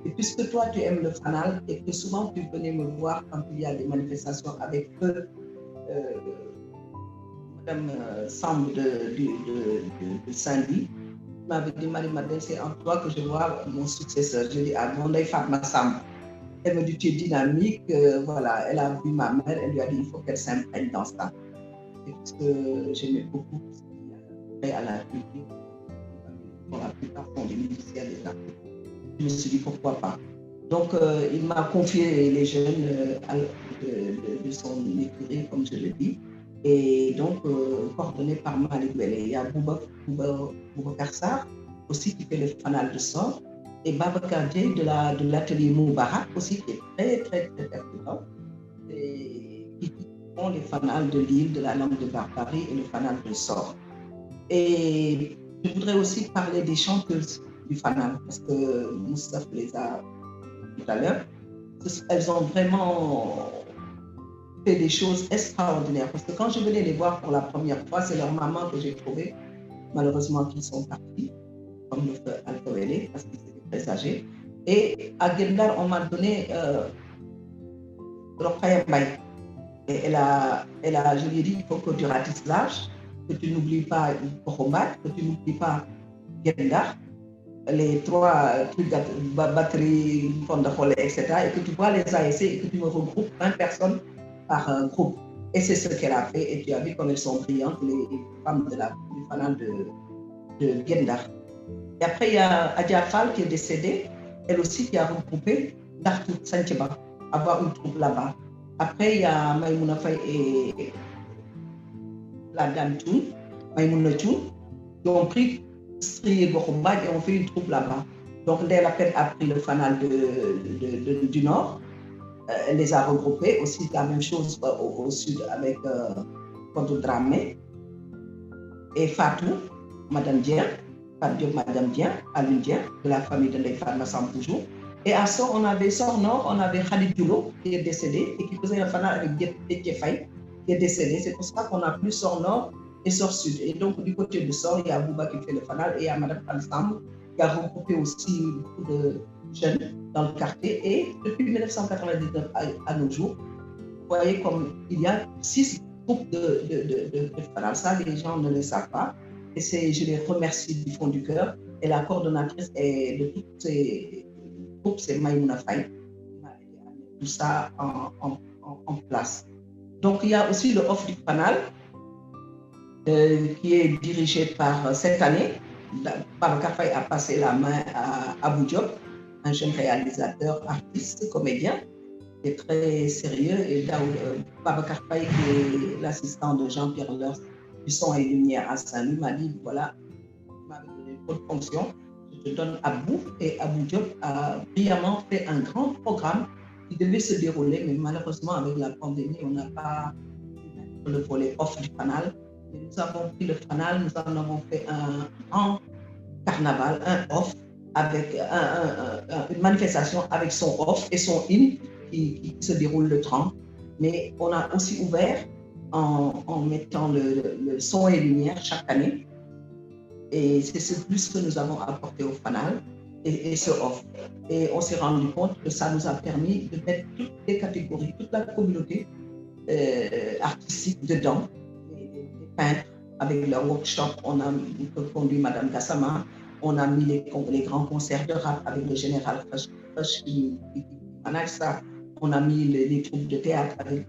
Et puisque toi, tu aimes le FANAL et que souvent tu venais me voir quand il y a des manifestations avec eux, Madame Samb de Saint-Louis, il m'avait dit, Marie-Madeleine, c'est en toi que je vois mon successeur. Je dis, ah, mon Fatma Samb. Elle me dit, tu es dynamique, voilà, elle a vu ma mère, elle lui a dit, il faut qu'elle s'imprègne dans ça. Et parce que j'aimais beaucoup ce qui a à la culture, pour la plupart sont des musiciens des arts. Je me suis dit, pourquoi pas. Donc, il m'a confié les jeunes de son écurie, comme je le dis, et donc coordonné par Malick Wele. Il y a Boubacar Sarr, aussi qui fait le FANAL de Sort, et Babacar Dieye de l'atelier Moubarak aussi, qui est très percutant, et qui font les FANAL de Lille, de la langue de Barbarie et le FANAL de Sort. Et je voudrais aussi parler des chanteuses du FANAL, parce que Moustapha les a tout à l'heure. Elles ont vraiment fait des choses extraordinaires, parce que quand je venais les voir pour la première fois, c'est leur maman que j'ai trouvé, malheureusement qu'ils sont partis, comme le feu Alpha Wele, parce qu'ils étaient très âgés. Et à Guet-Ndar, on m'a donné Rokhaya Mbaye. Et elle a, je lui ai dit, il faut que tu ratisses l'âge, que tu n'oublies pas Korombat, que tu n'oublies pas Guet-Ndar, les 3 trucs, batterie, fond de relais, etc. Et que tu vois les ASC et que tu me regroupes 20 personnes par groupe. Et c'est ce qu'elle a fait. Et tu as vu comme elles sont brillantes, les femmes du FANAL de Guet-Ndar. Et après, il y a Adja Fall qui est décédée, elle aussi qui a regroupé Dartou Santiba, avoir une troupe là-bas. Après, il y a Maïmouna Faye et la dame Tchoun, Maïmouna Tchoun, qui ont pris Stri et Gokhomba et ont fait une troupe là-bas. Donc, Ndella Lapène a pris le FANAL du Nord. Elle les a regroupés. Aussi, la même chose au sud avec Kodou Dramé et Fatou, Madame Dien. Fatou Madame Dien, Alun Dien, de la famille de Fatma Samb toujours. Et à Sort, on avait Sort Nord, on avait Khalid Dioulo qui est décédé et qui faisait un FANAL avec Déthié Faye qui est décédé. C'est pour ça qu'on a plus Sort Nord et Sort Sud. Et donc, du côté de Sort, il y a Bouba qui fait le FANAL et il y a Madame Samb qui a regroupé aussi beaucoup de jeunes dans le quartier. Et depuis 1999 à nos jours, vous voyez comme il y a 6 groupes de FANAL. Ça, les gens ne le savent pas. Et je les remercie du fond du cœur. Et la coordonnatrice de tous ces groupes, c'est Maïmouna Faye, qui m'a aidé à mettre tout ça en place. Donc, il y a aussi le off du FANAL, qui est dirigé par cette année. Babacar Faye a passé la main à Abou Diop, un jeune réalisateur, artiste, comédien, qui est très sérieux. Et Babacar Faye, qui est l'assistant de Jean-Pierre Leurs du son et lumière à Saint-Louis, m'a dit voilà, il m'avait donné une autre fonction, je te donne Abou. Et Abou Diop a brillamment fait un grand programme qui devait se dérouler, mais malheureusement, avec la pandémie, on n'a pas pu mettre le volet off du FANAL. Mais nous avons pris le FANAL, nous en avons fait un grand carnaval, un off, avec une manifestation avec son off et son hymne qui se déroule le 30. Mais on a aussi ouvert en mettant le son et lumière chaque année. Et c'est ce plus que nous avons apporté au FANAL et ce off. Et on s'est rendu compte que ça nous a permis de mettre toutes les catégories, toute la communauté artistique dedans. Les peintres, avec leur workshop, on a conduit Madame Gassama, on a mis les grands concerts de rap avec le général Fresh qui manage ça. On a mis les troupes de théâtre avec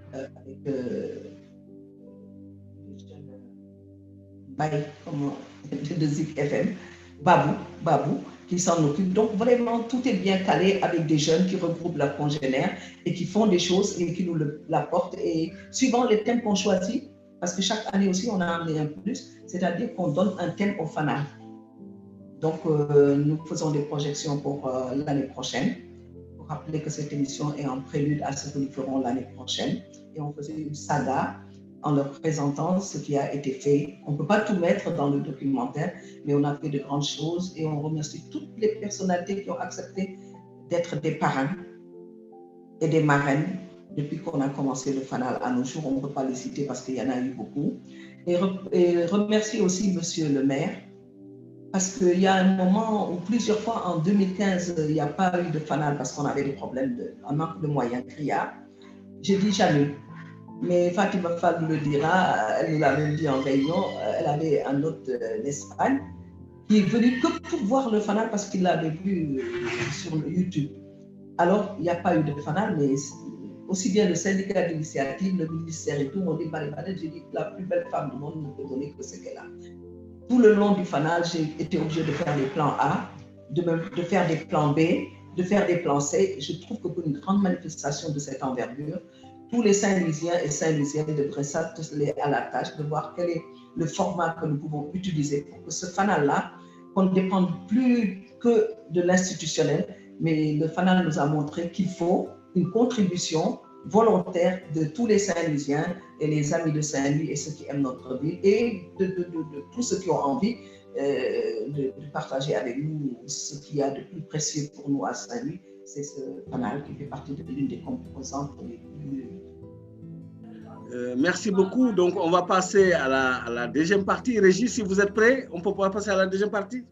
de Zik FM, Babou, qui s'en occupe. Donc vraiment, tout est bien calé avec des jeunes qui regroupent leurs congénères et qui font des choses et qui nous l'apportent. Et suivant les thèmes qu'on choisit, parce que chaque année aussi, on a amené un plus, c'est-à-dire qu'on donne un thème au FANAL. Donc, nous faisons des projections pour l'année prochaine. Pour rappeler que cette émission est en prélude à ce que nous ferons l'année prochaine. Et on faisait une saga en leur présentant ce qui a été fait. On ne peut pas tout mettre dans le documentaire, mais on a fait de grandes choses et on remercie toutes les personnalités qui ont accepté d'être des parrains et des marraines depuis qu'on a commencé le FANAL à nos jours. On ne peut pas les citer parce qu'il y en a eu beaucoup. Et remercier aussi Monsieur le maire, parce qu'il y a un moment où plusieurs fois en 2015, il n'y a pas eu de FANAL parce qu'on avait des problèmes, un manque de moyens criards. J'ai dit j'annule. Mais Fatima Fall le dira, elle nous l'avait dit en réunion, elle avait un hôte d'Espagne qui est venu que pour voir le FANAL parce qu'il l'avait vu sur YouTube. Alors, il n'y a pas eu de FANAL, mais aussi bien le syndicat d'initiative, le ministère et tout, m'ont dit, j'ai dit que la plus belle femme du monde ne peut donner que ce qu'elle a. Tout le long du FANAL, j'ai été obligée de faire des plans A, de faire des plans B, de faire des plans C. Je trouve que pour une grande manifestation de cette envergure, tous les Saint-Louisiens et Saint-Louisiennes devraient s'atteler à la tâche de voir quel est le format que nous pouvons utiliser pour que ce FANAL-là, qu'on ne dépende plus que de l'institutionnel, mais le FANAL nous a montré qu'il faut une contribution volontaire de tous les Saint-Louisiens et les amis de Saint-Louis et ceux qui aiment notre ville et de tous ceux qui ont envie de partager avec nous ce qu'il y a de plus précieux pour nous à Saint-Louis. C'est ce FANAL qui fait partie de l'une des composantes les plus... Merci beaucoup. Donc, on va passer à la deuxième partie. Régis, si vous êtes prêts, on peut pouvoir passer à la deuxième partie.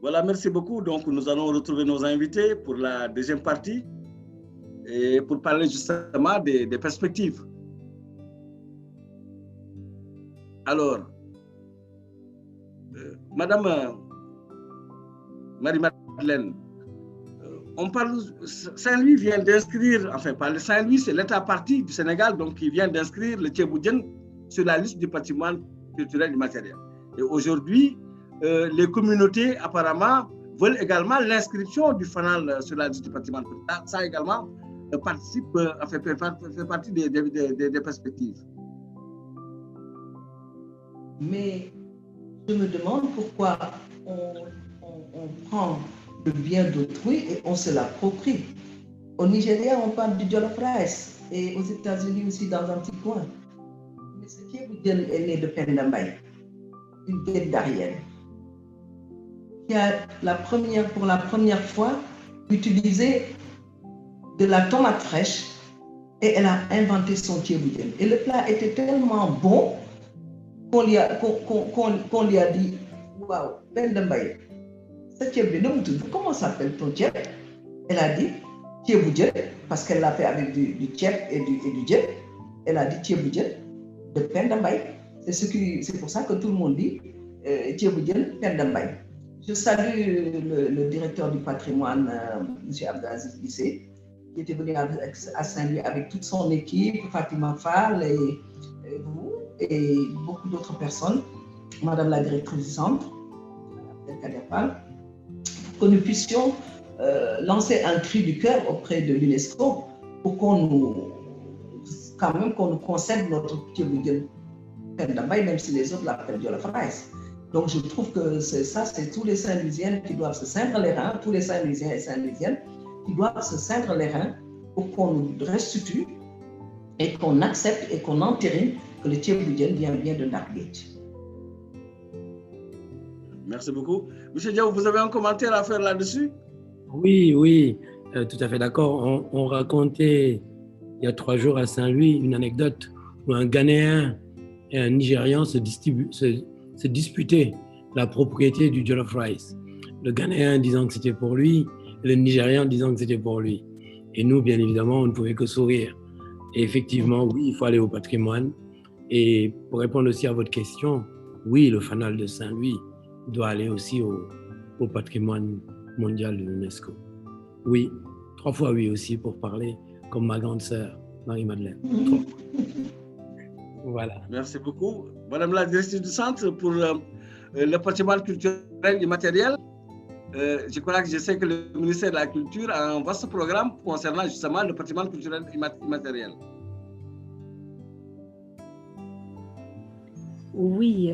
Voilà, merci beaucoup. Donc, nous allons retrouver nos invités pour la deuxième partie et pour parler justement des perspectives. Alors, Madame Marie-Madeleine, on parle, Saint-Louis vient d'inscrire, enfin, Saint-Louis, c'est l'État-partie du Sénégal, donc qui vient d'inscrire le Thiéboudjen sur la liste du patrimoine culturel immatériel. Et aujourd'hui, les communautés apparemment veulent également l'inscription du fanal sur la liste du patrimoine culturel. Ça également participe, fait partie des perspectives. Mais je me demande pourquoi on prend le bien d'autrui et on se l'approprie. Au Nigeria, on parle du jollof rice et aux États-Unis aussi dans un petit coin. Mais ce qui est né de Penda Mbaye, une tête d'Ariel, qui a pour la première fois utilisé de la tomate fraîche et elle a inventé son thieboudienne. Et le plat était tellement bon qu'on lui a dit waouh, Penda Mbaye, ce thieboudienne, comment s'appelle ton thieb? Elle a dit thieboudienne parce qu'elle l'a fait avec du thieb et du djeb. Elle a dit thieboudienne de Penda Mbaye. C'est pour ça que tout le monde dit thieboudienne Penda Mbaye. Je salue le directeur du patrimoine, M. Abdelaziz Bissé, qui était venu à Saint-Louis avec toute son équipe, Fatima Fall et vous, et beaucoup d'autres personnes, Madame la directrice du centre, Kader Fall, pour que nous puissions lancer un cri du cœur auprès de l'UNESCO pour qu'on nous concède notre petit Thieboudienne Penda Mbaye, même si les autres l'appellent Jollof Rice. Donc je trouve que c'est tous les Saint-Louisiens qui doivent se ceindre les reins, tous les Saint-Louisiens et Saint-Louisiennes qui doivent se ceindre les reins pour qu'on nous restitue et qu'on accepte et qu'on entérine que le Thieboudienne vient bien de Ndarguedj. Merci beaucoup. Monsieur Diaw, vous avez un commentaire à faire là-dessus? Oui, tout à fait d'accord. On racontait il y a 3 jours à Saint-Louis une anecdote où un Ghanéen et un Nigérian se disputaient la propriété du jollof rice. Le Ghanéen disant que c'était pour lui, et le Nigérian disant que c'était pour lui. Et nous, bien évidemment, on ne pouvait que sourire. Et effectivement, oui, il faut aller au patrimoine. Et pour répondre aussi à votre question, oui, le fanal de Saint-Louis doit aller aussi au patrimoine mondial de l'UNESCO. Oui, 3 fois oui aussi pour parler comme ma grande sœur, Marie-Madeleine. Voilà. Merci beaucoup. Madame la directrice du centre pour le patrimoine culturel immatériel. Je sais que le ministère de la Culture a un vaste programme concernant justement le patrimoine culturel immatériel. Oui,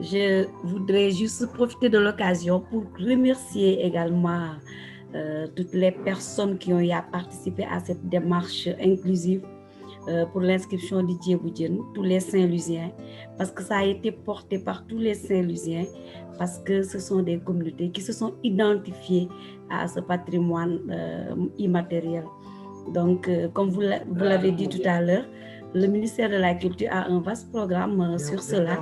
je voudrais juste profiter de l'occasion pour remercier également toutes les personnes qui ont eu à participer à cette démarche inclusive pour l'inscription du Thieboudienne, tous les Saint-Louisiens, parce que ça a été porté par tous les Saint-Louisiens, parce que ce sont des communautés qui se sont identifiées à ce patrimoine immatériel. Donc, comme vous l'avez dit tout à l'heure, le ministère de la Culture a un vaste programme sur cela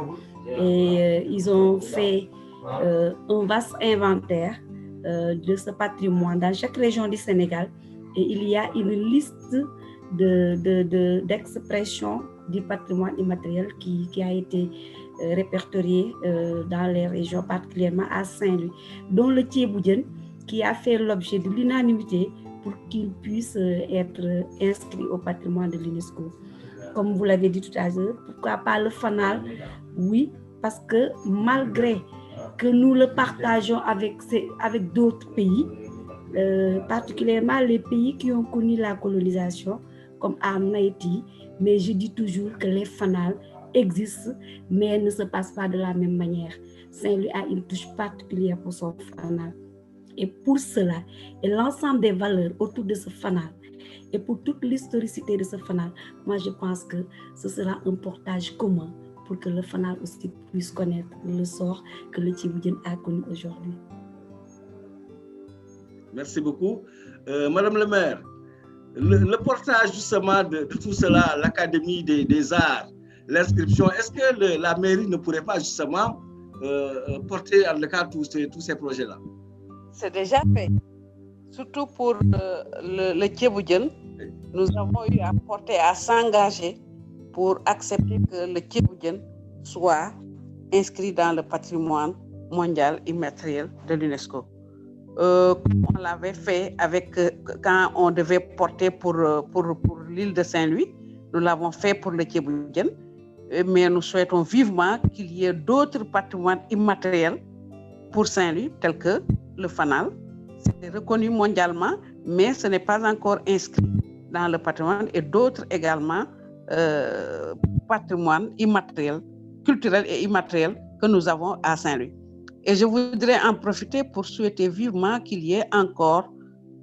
et ils ont fait un vaste inventaire de ce patrimoine dans chaque région du Sénégal et il y a une liste d'expressions du patrimoine immatériel qui a été répertoriée dans les régions, particulièrement à Saint-Louis, dont le Thieboudienne qui a fait l'objet de l'unanimité pour qu'il puisse être inscrit au patrimoine de l'UNESCO. Comme vous l'avez dit tout à l'heure, pourquoi pas le fanal? Oui, parce que malgré que nous le partageons avec d'autres pays, particulièrement les pays qui ont connu la colonisation, comme en Haïti, mais je dis toujours que les fanals existent, mais ne se passent pas de la même manière. Saint-Louis a une touche particulière pour son fanal. Et pour cela, et l'ensemble des valeurs autour de ce fanal, et pour toute l'historicité de ce fanal, moi je pense que ce sera un portage commun pour que le fanal aussi puisse connaître le sort que le Thieboudienne a connu aujourd'hui. Merci beaucoup. Madame le maire, le portage justement de tout cela, l'Académie des arts, l'inscription, est-ce que la mairie ne pourrait pas justement porter en le cas tous ces projets-là? C'est déjà fait. Surtout pour le Thieboudienne, nous avons eu à porter, à s'engager pour accepter que le Thieboudienne soit inscrit dans le patrimoine mondial immatériel de l'UNESCO. On l'avait fait quand on devait porter pour l'île de Saint-Louis, nous l'avons fait pour le Thieboudienne, mais nous souhaitons vivement qu'il y ait d'autres patrimoines immatériels pour Saint-Louis, tels que le FANAL, c'est reconnu mondialement, mais ce n'est pas encore inscrit dans le patrimoine et d'autres également patrimoine immatériel, culturel et immatériel que nous avons à Saint-Louis. Et je voudrais en profiter pour souhaiter vivement qu'il y ait encore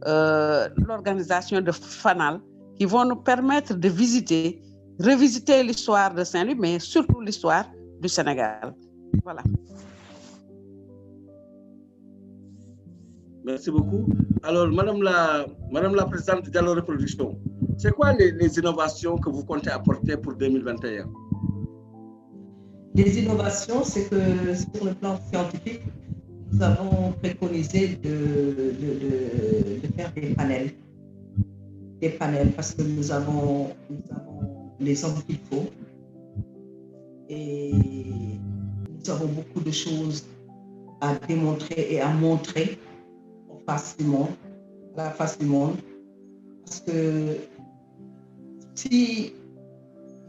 l'organisation de FANAL qui vont nous permettre de revisiter l'histoire de Saint-Louis, mais surtout l'histoire du Sénégal. Voilà. Merci beaucoup. Alors, Madame la Présidente de Diallo Reproduction, c'est quoi les innovations que vous comptez apporter pour 2021? Les innovations, c'est que sur le plan scientifique, nous avons préconisé de faire des panels. Des panels parce que nous avons les hommes qu'il faut et nous avons beaucoup de choses à démontrer et à montrer à la face du monde. Parce que s'il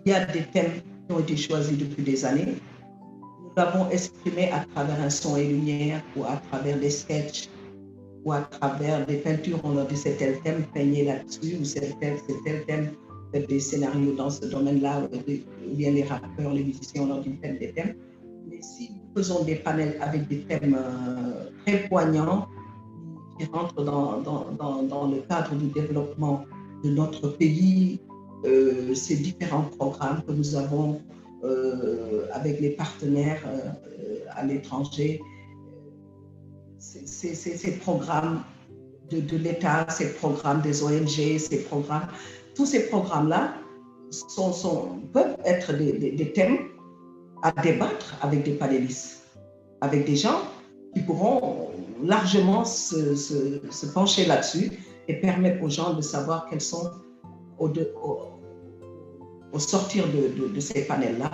y a des thèmes qui ont été choisis depuis des années, nous l'avons exprimé à travers un son et lumière ou à travers des sketchs ou à travers des peintures. On leur dit c'est tel thème, peignez là-dessus, ou c'est tel thème, faites des scénarios dans ce domaine-là, ou bien les rappeurs, les musiciens, on leur dit faites des thèmes. Mais si nous faisons des panels avec des thèmes très poignants, qui rentrent dans le cadre du développement de notre pays, ces différents programmes que nous avons avec les partenaires à l'étranger, ces programmes de l'État, ces programmes des ONG, tous ces programmes-là peuvent être des thèmes à débattre avec des panélistes, avec des gens qui pourront largement se pencher là-dessus et permettre aux gens de savoir quels sont, au sortir de ces panels-là,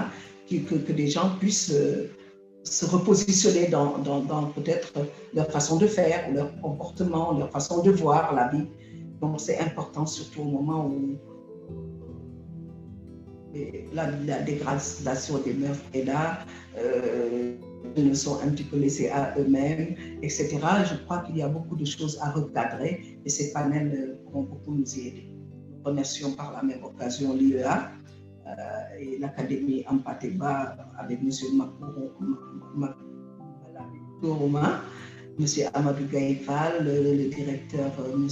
que des gens puissent se repositionner dans peut-être leur façon de faire, leur comportement, leur façon de voir la vie. Donc c'est important, surtout au moment où la dégradation des mœurs est là, ne sont un petit peu laissés à eux-mêmes, etc. Je crois qu'il y a beaucoup de choses à recadrer et ces panels pourront beaucoup nous y aider. Nous remercions par la même occasion l'IEA et l'Académie Ampateba avec M. Makouroma, M. Amadou Gaïfal, le directeur M.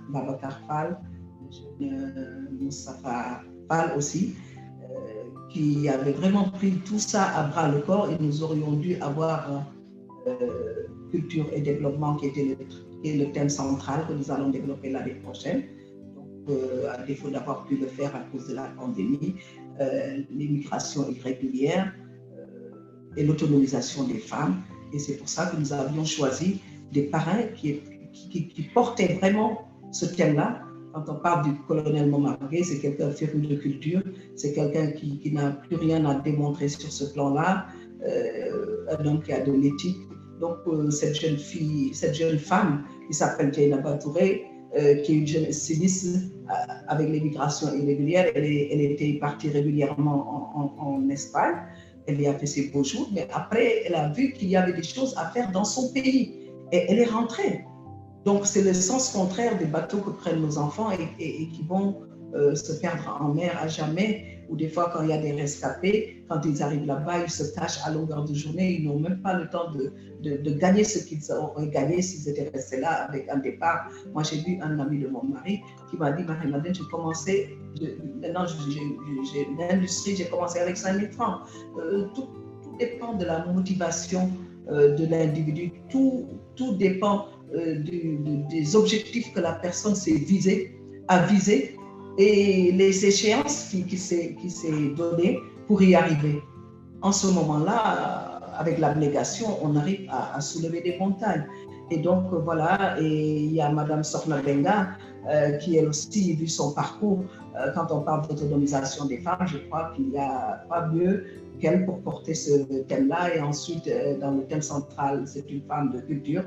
Babacar Fall, M. Moustapha Fall aussi, qui avait vraiment pris tout ça à bras le corps et nous aurions dû avoir culture et développement qui est le thème central que nous allons développer l'année prochaine. Donc, à défaut d'avoir pu le faire à cause de la pandémie, l'immigration irrégulière et l'autonomisation des femmes. Et c'est pour ça que nous avions choisi des parrains qui portaient vraiment ce thème-là. Quand on parle du colonel Momargué, c'est quelqu'un féru de culture, c'est quelqu'un qui n'a plus rien à démontrer sur ce plan-là, un homme qui a de l'éthique. Donc cette jeune femme qui s'appelle Dieynaba Touré, qui est une jeune styliste avec l'immigration irrégulière, elle était partie régulièrement en Espagne, elle y a fait ses beaux jours, mais après elle a vu qu'il y avait des choses à faire dans son pays et elle est rentrée. Donc, c'est le sens contraire des bateaux que prennent nos enfants et qui vont se perdre en mer à jamais. Ou des fois, quand il y a des rescapés, quand ils arrivent là-bas, ils se cachent à longueur de journée. Ils n'ont même pas le temps de gagner ce qu'ils auraient gagné s'ils étaient restés là avec un départ. Moi, j'ai vu un ami de mon mari qui m'a dit, Marie-Madeleine, j'ai commencé, maintenant j'ai une industrie, j'ai commencé avec 5 000 francs. Tout dépend de la motivation de l'individu. Tout dépend des objectifs que la personne a visé et les échéances qui s'est données pour y arriver. En ce moment-là, avec l'abnégation, on arrive à soulever des montagnes. Et donc voilà, et il y a Madame Sorna Benga qui elle aussi, vu son parcours, quand on parle d'autonomisation des femmes, je crois qu'il n'y a pas mieux qu'elle pour porter ce thème-là. Et ensuite, dans le thème central, c'est une femme de culture.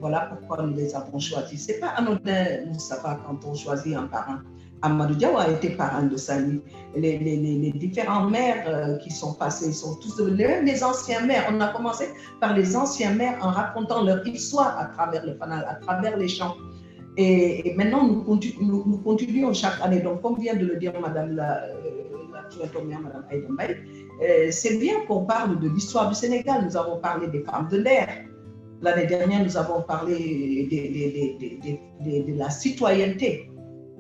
Voilà pourquoi nous les avons choisis. Ce n'est pas anodin, Moustapha, quand on choisit un parrain. Amadou Diaw a été parrain de Saint-Louis. Les différents maires qui sont passés, ils sont tous même les anciens maires. On a commencé par les anciens maires en racontant leur histoire à travers le fanal, à travers les chants. Et maintenant, nous continuons chaque année. Donc, comme vient de le dire Madame Madame Aïda Mbaye, c'est bien qu'on parle de l'histoire du Sénégal. Nous avons parlé des femmes de l'air. L'année dernière, nous avons parlé de la citoyenneté.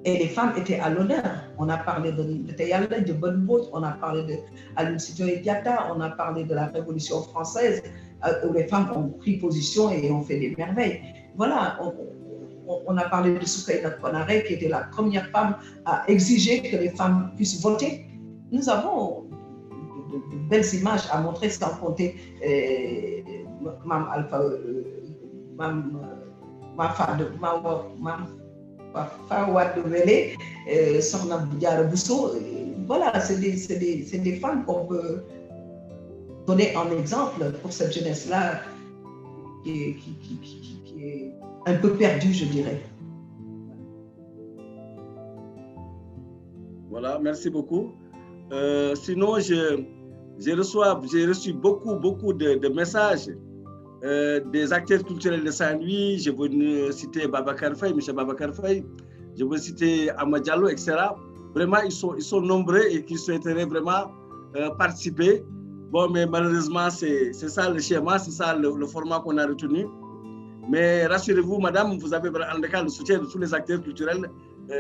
Et les femmes étaient à l'honneur. On a parlé de Teyala, de Bonne-Botte, on a parlé de Aline Sitoé Diatta, on a parlé de la Révolution française, où les femmes ont pris position et ont fait des merveilles. Voilà, on a parlé de Soukaina Konaré, qui était la première femme à exiger que les femmes puissent voter. Nous avons de belles images à montrer, sans compter Fawad Wele, Sorna Diara Bousso. Voilà, c'est des femmes qu'on peut donner en exemple pour cette jeunesse-là qui est un peu perdue, je dirais. Voilà, merci beaucoup. Sinon, j'ai reçu beaucoup de messages des acteurs culturels de Saint-Louis. Je veux citer Babacar Faye, M. Babacar Faye, je veux citer Ama Diallo, etc. Vraiment, ils sont nombreux et qui souhaiteraient vraiment participer. Bon, mais malheureusement, c'est ça le schéma, c'est ça le format qu'on a retenu. Mais rassurez-vous, madame, vous avez en tout cas le soutien de tous les acteurs culturels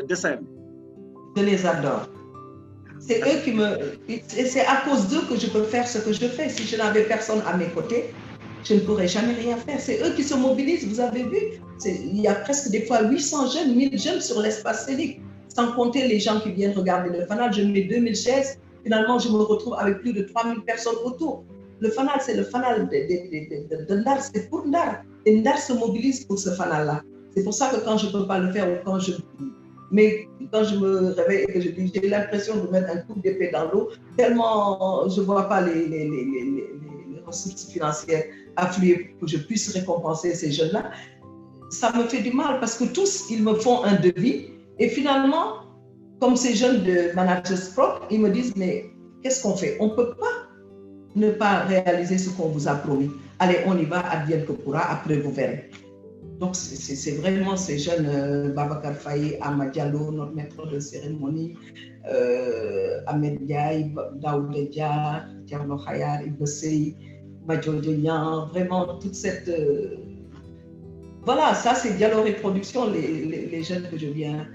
de Saint-Louis. Je les adore. C'est eux qui c'est à cause d'eux que je peux faire ce que je fais. Si je n'avais personne à mes côtés, je ne pourrais jamais rien faire. C'est eux qui se mobilisent, vous avez vu. Il y a presque des fois 800 jeunes, 1000 jeunes sur l'espace scénique, sans compter les gens qui viennent regarder le fanal. Je mets 2000 chaises, finalement je me retrouve avec plus de 3000 personnes autour. Le fanal, c'est le fanal de Ndar, c'est pour Ndar. Et Ndar se mobilise pour ce fanal-là. C'est pour ça que quand je ne peux pas le faire, ou quand je me réveille et que j'ai l'impression de mettre un coup d'épée dans l'eau, tellement je ne vois pas les ressources financières affluer pour que je puisse récompenser ces jeunes-là, ça me fait du mal parce que tous, ils me font un devis et finalement, comme ces jeunes de managers propres, ils me disent, mais qu'est-ce qu'on fait? On ne peut pas ne pas réaliser ce qu'on vous a promis. Allez, on y va, advienne que pourra, après vous verrez. Donc, c'est vraiment ces jeunes, Babacar Faye, Ama Diallo, notre maître de cérémonie, Ahmed Diaye, Daoud Dia, Tierno Khayar, Ibessei, Madjo Dian, vraiment toute cette... Voilà, ça c'est Diallo Reproduction, les jeunes que je viens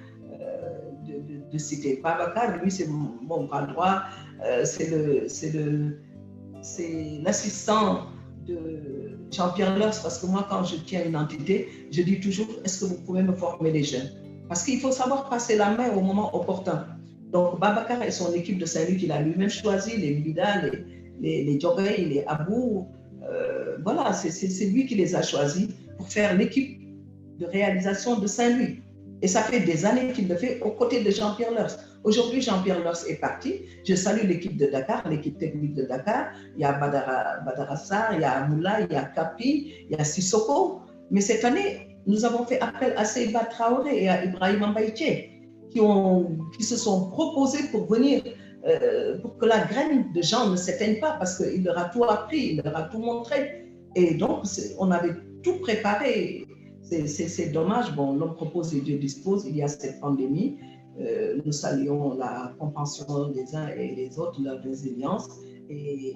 de citer. Babacar, lui, c'est mon bras droit, c'est l'assistant de Jean-Pierre Lers, parce que moi, quand je tiens une entité, je dis toujours, est-ce que vous pouvez me former les jeunes? Parce qu'il faut savoir passer la main au moment opportun. Donc, Babacar et son équipe de Saint-Louis qu'il a lui-même choisi, les Bida, les Djogay, les Abou, voilà, c'est lui qui les a choisis pour faire l'équipe de réalisation de Saint-Louis. Et ça fait des années qu'il le fait aux côtés de Jean-Pierre Lers. Aujourd'hui, Jean-Pierre Lers est parti. Je salue l'équipe de Dakar, l'équipe technique de Dakar. Il y a Badara Sarr, il y a Moula, il y a Kapi, il y a Sissoko. Mais cette année, nous avons fait appel à Seyba Traoré et à Ibrahim Mbaïtché qui se sont proposés pour venir, pour que la graine de Jean ne s'éteigne pas, parce qu'il leur a tout appris, il leur a tout montré. Et donc, on avait tout préparé. C'est dommage. Bon, l'homme propose et Dieu dispose. Il y a cette pandémie. Nous saluons la compréhension des uns et des autres, leur résilience, et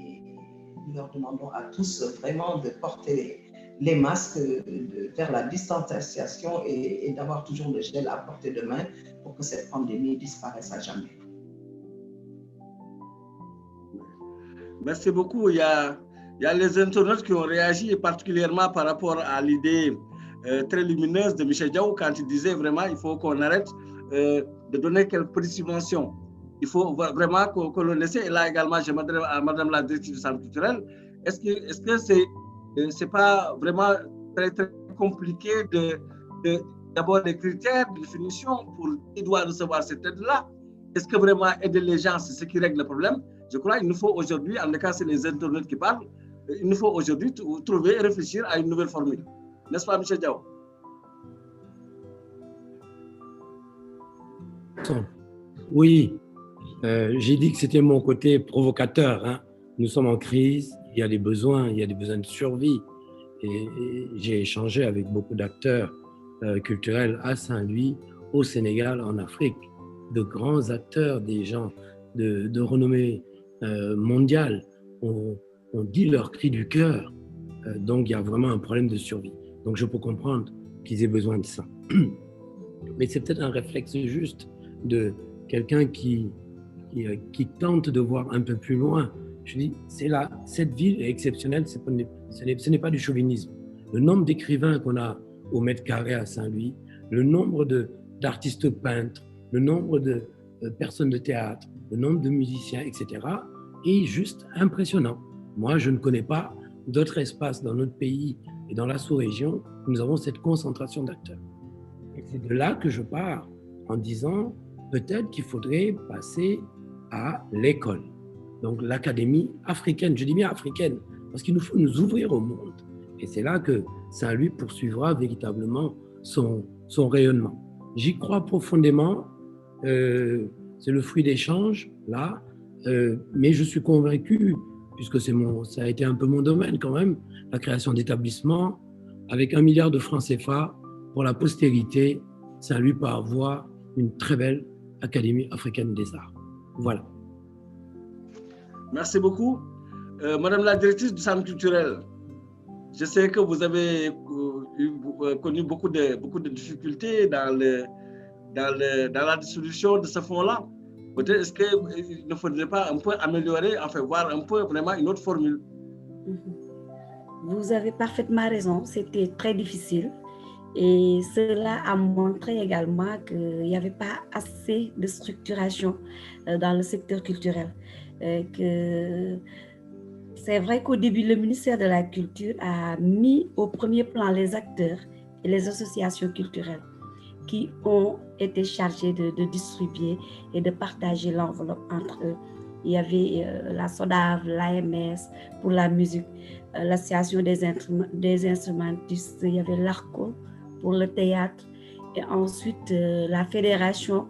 nous leur demandons à tous vraiment de porter les masques, de faire la distanciation et d'avoir toujours le gel à portée de main pour que cette pandémie disparaisse à jamais. Merci beaucoup. Il y a les internautes qui ont réagi, particulièrement par rapport à l'idée très lumineuse de Michel Diaw quand il disait vraiment il faut qu'on arrête de donner quelques petites subventions. Il faut vraiment qu'on le laisse. Et là également, je m'adresse à Madame la directrice du centre culturel. Est-ce que c'est pas vraiment très compliqué d'avoir des critères de définition pour qui doit recevoir cette aide-là? Est-ce que vraiment aider les gens, c'est ce qui règle le problème? Je crois qu'il nous faut aujourd'hui, en tout cas c'est les internautes qui parlent, il nous faut aujourd'hui trouver et réfléchir à une nouvelle formule. N'est-ce pas, M. Diaw? Oui, j'ai dit que c'était mon côté provocateur. Hein. Nous sommes en crise, il y a des besoins de survie. Et j'ai échangé avec beaucoup d'acteurs culturels à Saint-Louis, au Sénégal, en Afrique, de grands acteurs, des gens de renommée mondiale, ont dit leur cri du cœur. Donc il y a vraiment un problème de survie. Donc je peux comprendre qu'ils aient besoin de ça. Mais c'est peut-être un réflexe juste de quelqu'un qui tente de voir un peu plus loin. Je dis, cette ville est exceptionnelle, ce n'est pas du chauvinisme. Le nombre d'écrivains qu'on a au mètre carré à Saint-Louis, le nombre d'artistes peintres, le nombre de personnes de théâtre, le nombre de musiciens, etc., est juste impressionnant. Moi, je ne connais pas d'autres espaces dans notre pays et dans la sous-région où nous avons cette concentration d'acteurs. Et c'est de là que je pars en disant peut-être qu'il faudrait passer à l'école. Donc l'académie africaine, je dis bien africaine, parce qu'il nous faut nous ouvrir au monde. Et c'est là que Saint-Louis poursuivra véritablement son rayonnement. J'y crois profondément, c'est le fruit d'échanges, là, mais je suis convaincu, puisque ça a été un peu mon domaine quand même, la création d'établissements, avec 1 milliard de francs CFA pour la postérité, Saint-Louis peut avoir une très belle Académie africaine des arts. Voilà. Merci beaucoup. Madame la directrice du centre culturel, je sais que vous avez connu beaucoup de difficultés dans la dissolution de ce fonds-là. Peut-être est-ce qu'il ne faudrait pas un peu améliorer, enfin voir un peu vraiment une autre formule? Vous avez parfaitement raison, c'était très difficile. Et cela a montré également qu'il n'y avait pas assez de structuration dans le secteur culturel. C'est vrai qu'au début, le ministère de la Culture a mis au premier plan les acteurs et les associations culturelles qui ont été chargés de distribuer et de partager l'enveloppe entre eux. Il y avait la SODAV, l'AMS pour la musique, l'association des instrumentistes, il y avait l'ARCO pour le théâtre et ensuite la fédération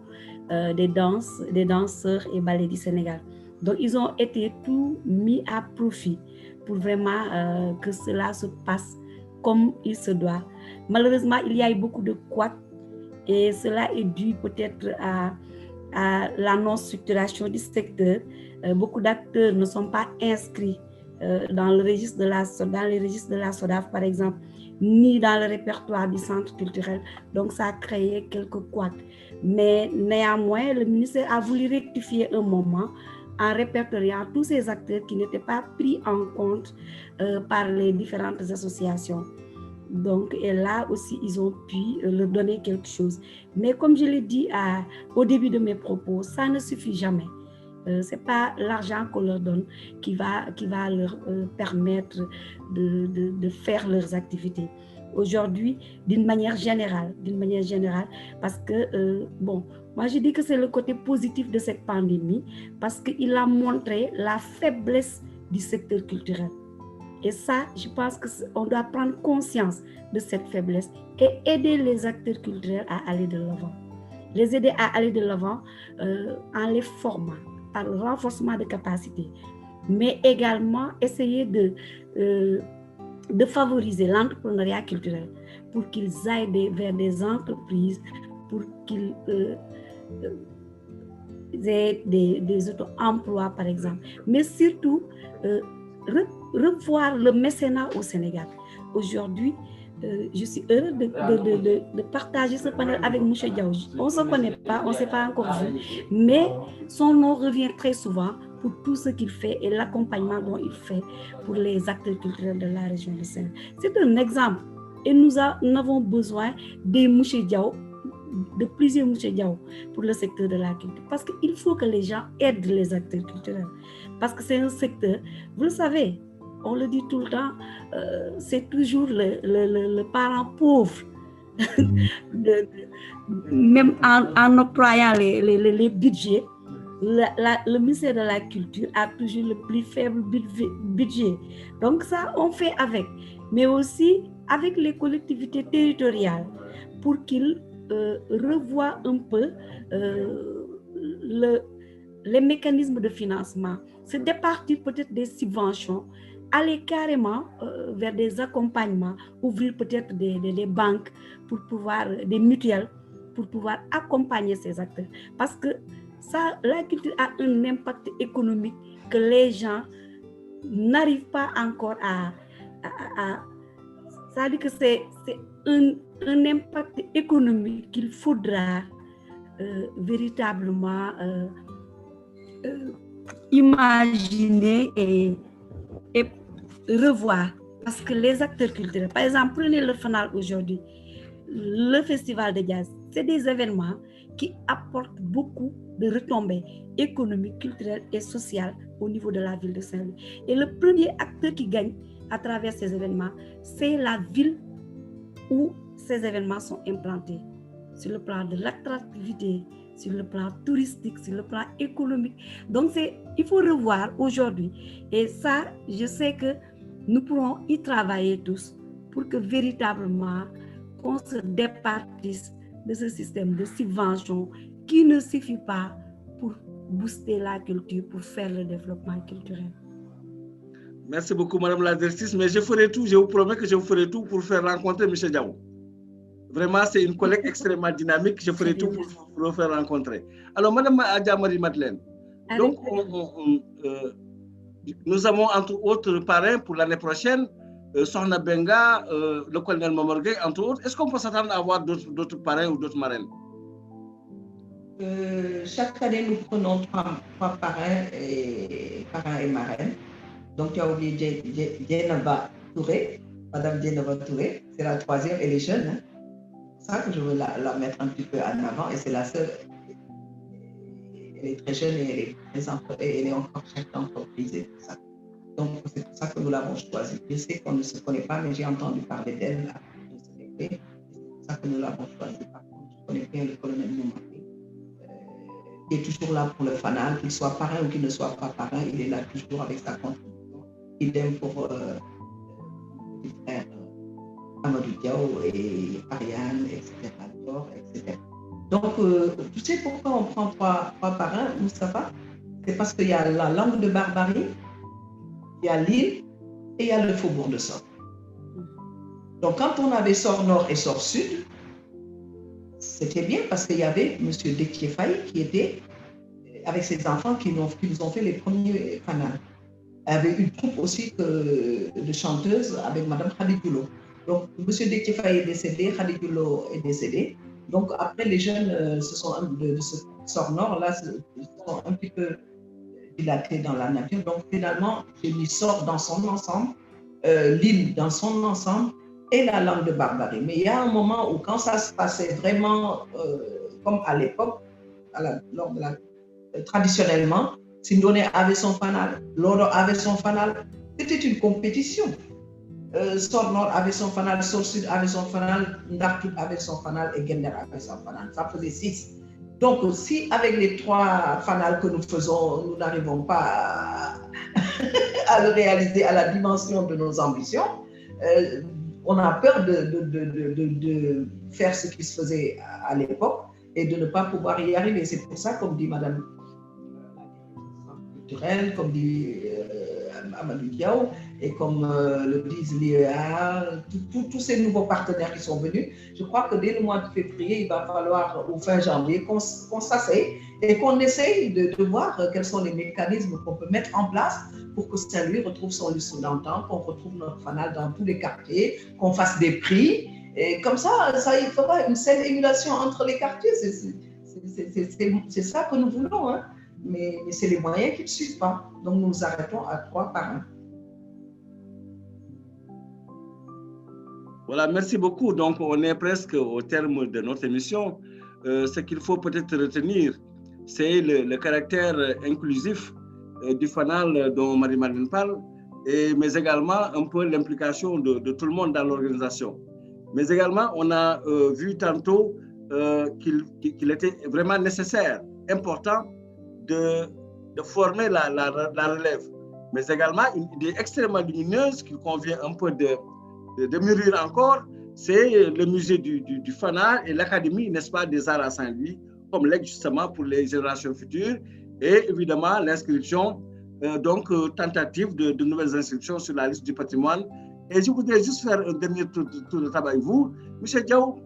des danseurs et ballets du Sénégal. Donc ils ont été tous mis à profit pour vraiment que cela se passe comme il se doit. Malheureusement, il y a eu beaucoup de couacs et cela est dû peut-être à la non-structuration du secteur. Beaucoup d'acteurs ne sont pas inscrits dans le registre de la SODAV, par exemple, ni dans le répertoire du centre culturel. Donc, ça a créé quelques couacs. Mais néanmoins, le ministère a voulu rectifier un moment en répertoriant tous ces acteurs qui n'étaient pas pris en compte par les différentes associations. Donc, et là aussi, ils ont pu leur donner quelque chose. Mais comme je l'ai dit au début de mes propos, ça ne suffit jamais. Ce n'est pas l'argent qu'on leur donne qui va leur permettre de faire leurs activités. Aujourd'hui, d'une manière générale, parce que, moi je dis que c'est le côté positif de cette pandémie, parce qu'il a montré la faiblesse du secteur culturel. Et ça, je pense qu'on doit prendre conscience de cette faiblesse et aider les acteurs culturels à aller de l'avant. Les aider à aller de l'avant en les formant, par le renforcement de capacités, mais également essayer de favoriser l'entrepreneuriat culturel pour qu'ils aillent vers des entreprises, pour qu'ils aient des auto-emplois, par exemple, mais surtout revoir le mécénat au Sénégal. Aujourd'hui, je suis heureuse de partager ce panel avec M. Diaw. On ne se connaît pas, on ne s'est pas encore vu, mais son nom revient très souvent pour tout ce qu'il fait et l'accompagnement dont il fait pour les acteurs culturels de la région de Sénégal. C'est un exemple et nous avons besoin des M. Diaw, de plusieurs M. Diaw pour le secteur de la culture, parce qu'il faut que les gens aident les acteurs culturels, parce que c'est un secteur, vous le savez, on le dit tout le temps, c'est toujours le parent pauvre, même en octroyant les budgets, le ministère de la Culture a toujours le plus faible budget. Donc ça, on fait avec, mais aussi avec les collectivités territoriales pour qu'ils revoient un peu les mécanismes de financement, se départir peut-être des subventions, aller carrément vers des accompagnements, ouvrir peut-être des banques pour pouvoir, des mutuelles, pour pouvoir accompagner ces acteurs. Parce que ça, la culture a un impact économique que les gens n'arrivent pas encore à ça veut dire que c'est un impact économique qu'il faudra véritablement imaginer et revoir. Parce que les acteurs culturels, par exemple, prenez le FANAL aujourd'hui, le Festival de Jazz, c'est des événements qui apportent beaucoup de retombées économiques, culturelles et sociales au niveau de la ville de Saint-Louis. Et le premier acteur qui gagne à travers ces événements, c'est la ville où ces événements sont implantés, sur le plan de l'attractivité, sur le plan touristique, sur le plan économique. Donc, il faut revoir aujourd'hui. Et ça, je sais que nous pourrons y travailler tous pour que véritablement, qu'on se départisse de ce système de subvention qui ne suffit pas pour booster la culture, pour faire le développement culturel. Merci beaucoup, Madame la Directrice, mais je ferai tout, je vous promets que je vous ferai tout pour faire rencontrer M. Diao. Vraiment, c'est une collègue extrêmement dynamique, je ferai tout pour le faire rencontrer. Alors, Madame Adja Marie-Madeleine, donc, nous avons entre autres parrains pour l'année prochaine, Sohna Benga, le colonel Momorgué, entre autres. Est-ce qu'on peut s'attendre à avoir d'autres parrains ou d'autres marraines? Chaque année, nous prenons trois parrains et marraines. Donc, tu as oublié Djenaba Touré, Madame Djenaba Touré, c'est la troisième, elle est jeune. Hein. C'est ça que je veux la mettre un petit peu en avant, et c'est la seule. Elle est très jeune et elle est encore chef d'entreprise et tout ça. Donc, c'est pour ça que nous l'avons choisie. Je sais qu'on ne se connaît pas, mais j'ai entendu parler d'elle à c'est pour ça que nous l'avons choisie. Par contre, je connais bien le colonel Moumaki, qui est toujours là pour le FANAL, qu'il soit parrain ou qu'il ne soit pas parrain, il est là toujours avec sa contribution. Idem pour les frères Amadou Diao et Ariane, etc. Donc, tu sais pourquoi on prend trois parrains, Moustapha? C'est parce qu'il y a la langue de Barbarie, il y a l'île et il y a le faubourg de Sort. Donc, quand on avait Sort Nord et Sort Sud, c'était bien parce qu'il y avait M. Détier Faye qui était avec ses enfants qui nous ont fait les premiers fanals. Il y avait une troupe aussi de chanteuses avec Mme Khadigulo. Donc, M. Détier Faye est décédé, Khadigulo est décédé. Donc, après, les jeunes de ce Sort Nord, là, se sont un petit peu dilatés dans la nature. Donc, finalement, j'ai mis Sort dans son ensemble, l'île dans son ensemble et la langue de Barbarie. Mais il y a un moment où, quand ça se passait vraiment comme à l'époque, traditionnellement, Sindone avait son fanal, Loro avait son fanal. C'était une compétition. Sort Nord avait son fanal, Sort Sud avait son fanal, Ndartout avait son fanal et Gender avait son fanal. Ça faisait 6. Donc, si avec les 3 fanals que nous faisons, nous n'arrivons pas à le réaliser à la dimension de nos ambitions, on a peur de faire ce qui se faisait à l'époque et de ne pas pouvoir y arriver. C'est pour ça, comme dit Madame culturelle, comme dit Amadou Diao, et comme le disent l'IEA, tous ces nouveaux partenaires qui sont venus, je crois que dès le mois de février, il va falloir, au fin janvier, qu'on s'asseye et qu'on essaye de voir quels sont les mécanismes qu'on peut mettre en place pour que Saint-Louis retrouve son lustre d'antan, qu'on retrouve notre fanal dans tous les quartiers, qu'on fasse des prix. Et comme ça, il fera une saine émulation entre les quartiers. C'est ça que nous voulons, hein. Mais c'est les moyens qui ne suivent pas. Donc nous nous arrêtons à 3 par 1. Voilà, merci beaucoup. Donc on est presque au terme de notre émission. Ce qu'il faut peut-être retenir, c'est le caractère inclusif du fanal dont Marie-Madeleine parle, mais également un peu l'implication de tout le monde dans l'organisation. Mais également, on a vu tantôt qu'il était vraiment nécessaire, important, de former la relève, mais également une idée extrêmement lumineuse qu'il convient un peu de mûrir encore, c'est le musée du fanal et l'académie, n'est-ce pas, des arts à Saint-Louis, comme legs justement pour les générations futures, et évidemment l'inscription, tentative de nouvelles inscriptions sur la liste du patrimoine. Et je voudrais juste faire un dernier tour de table avec vous. Monsieur Diaw,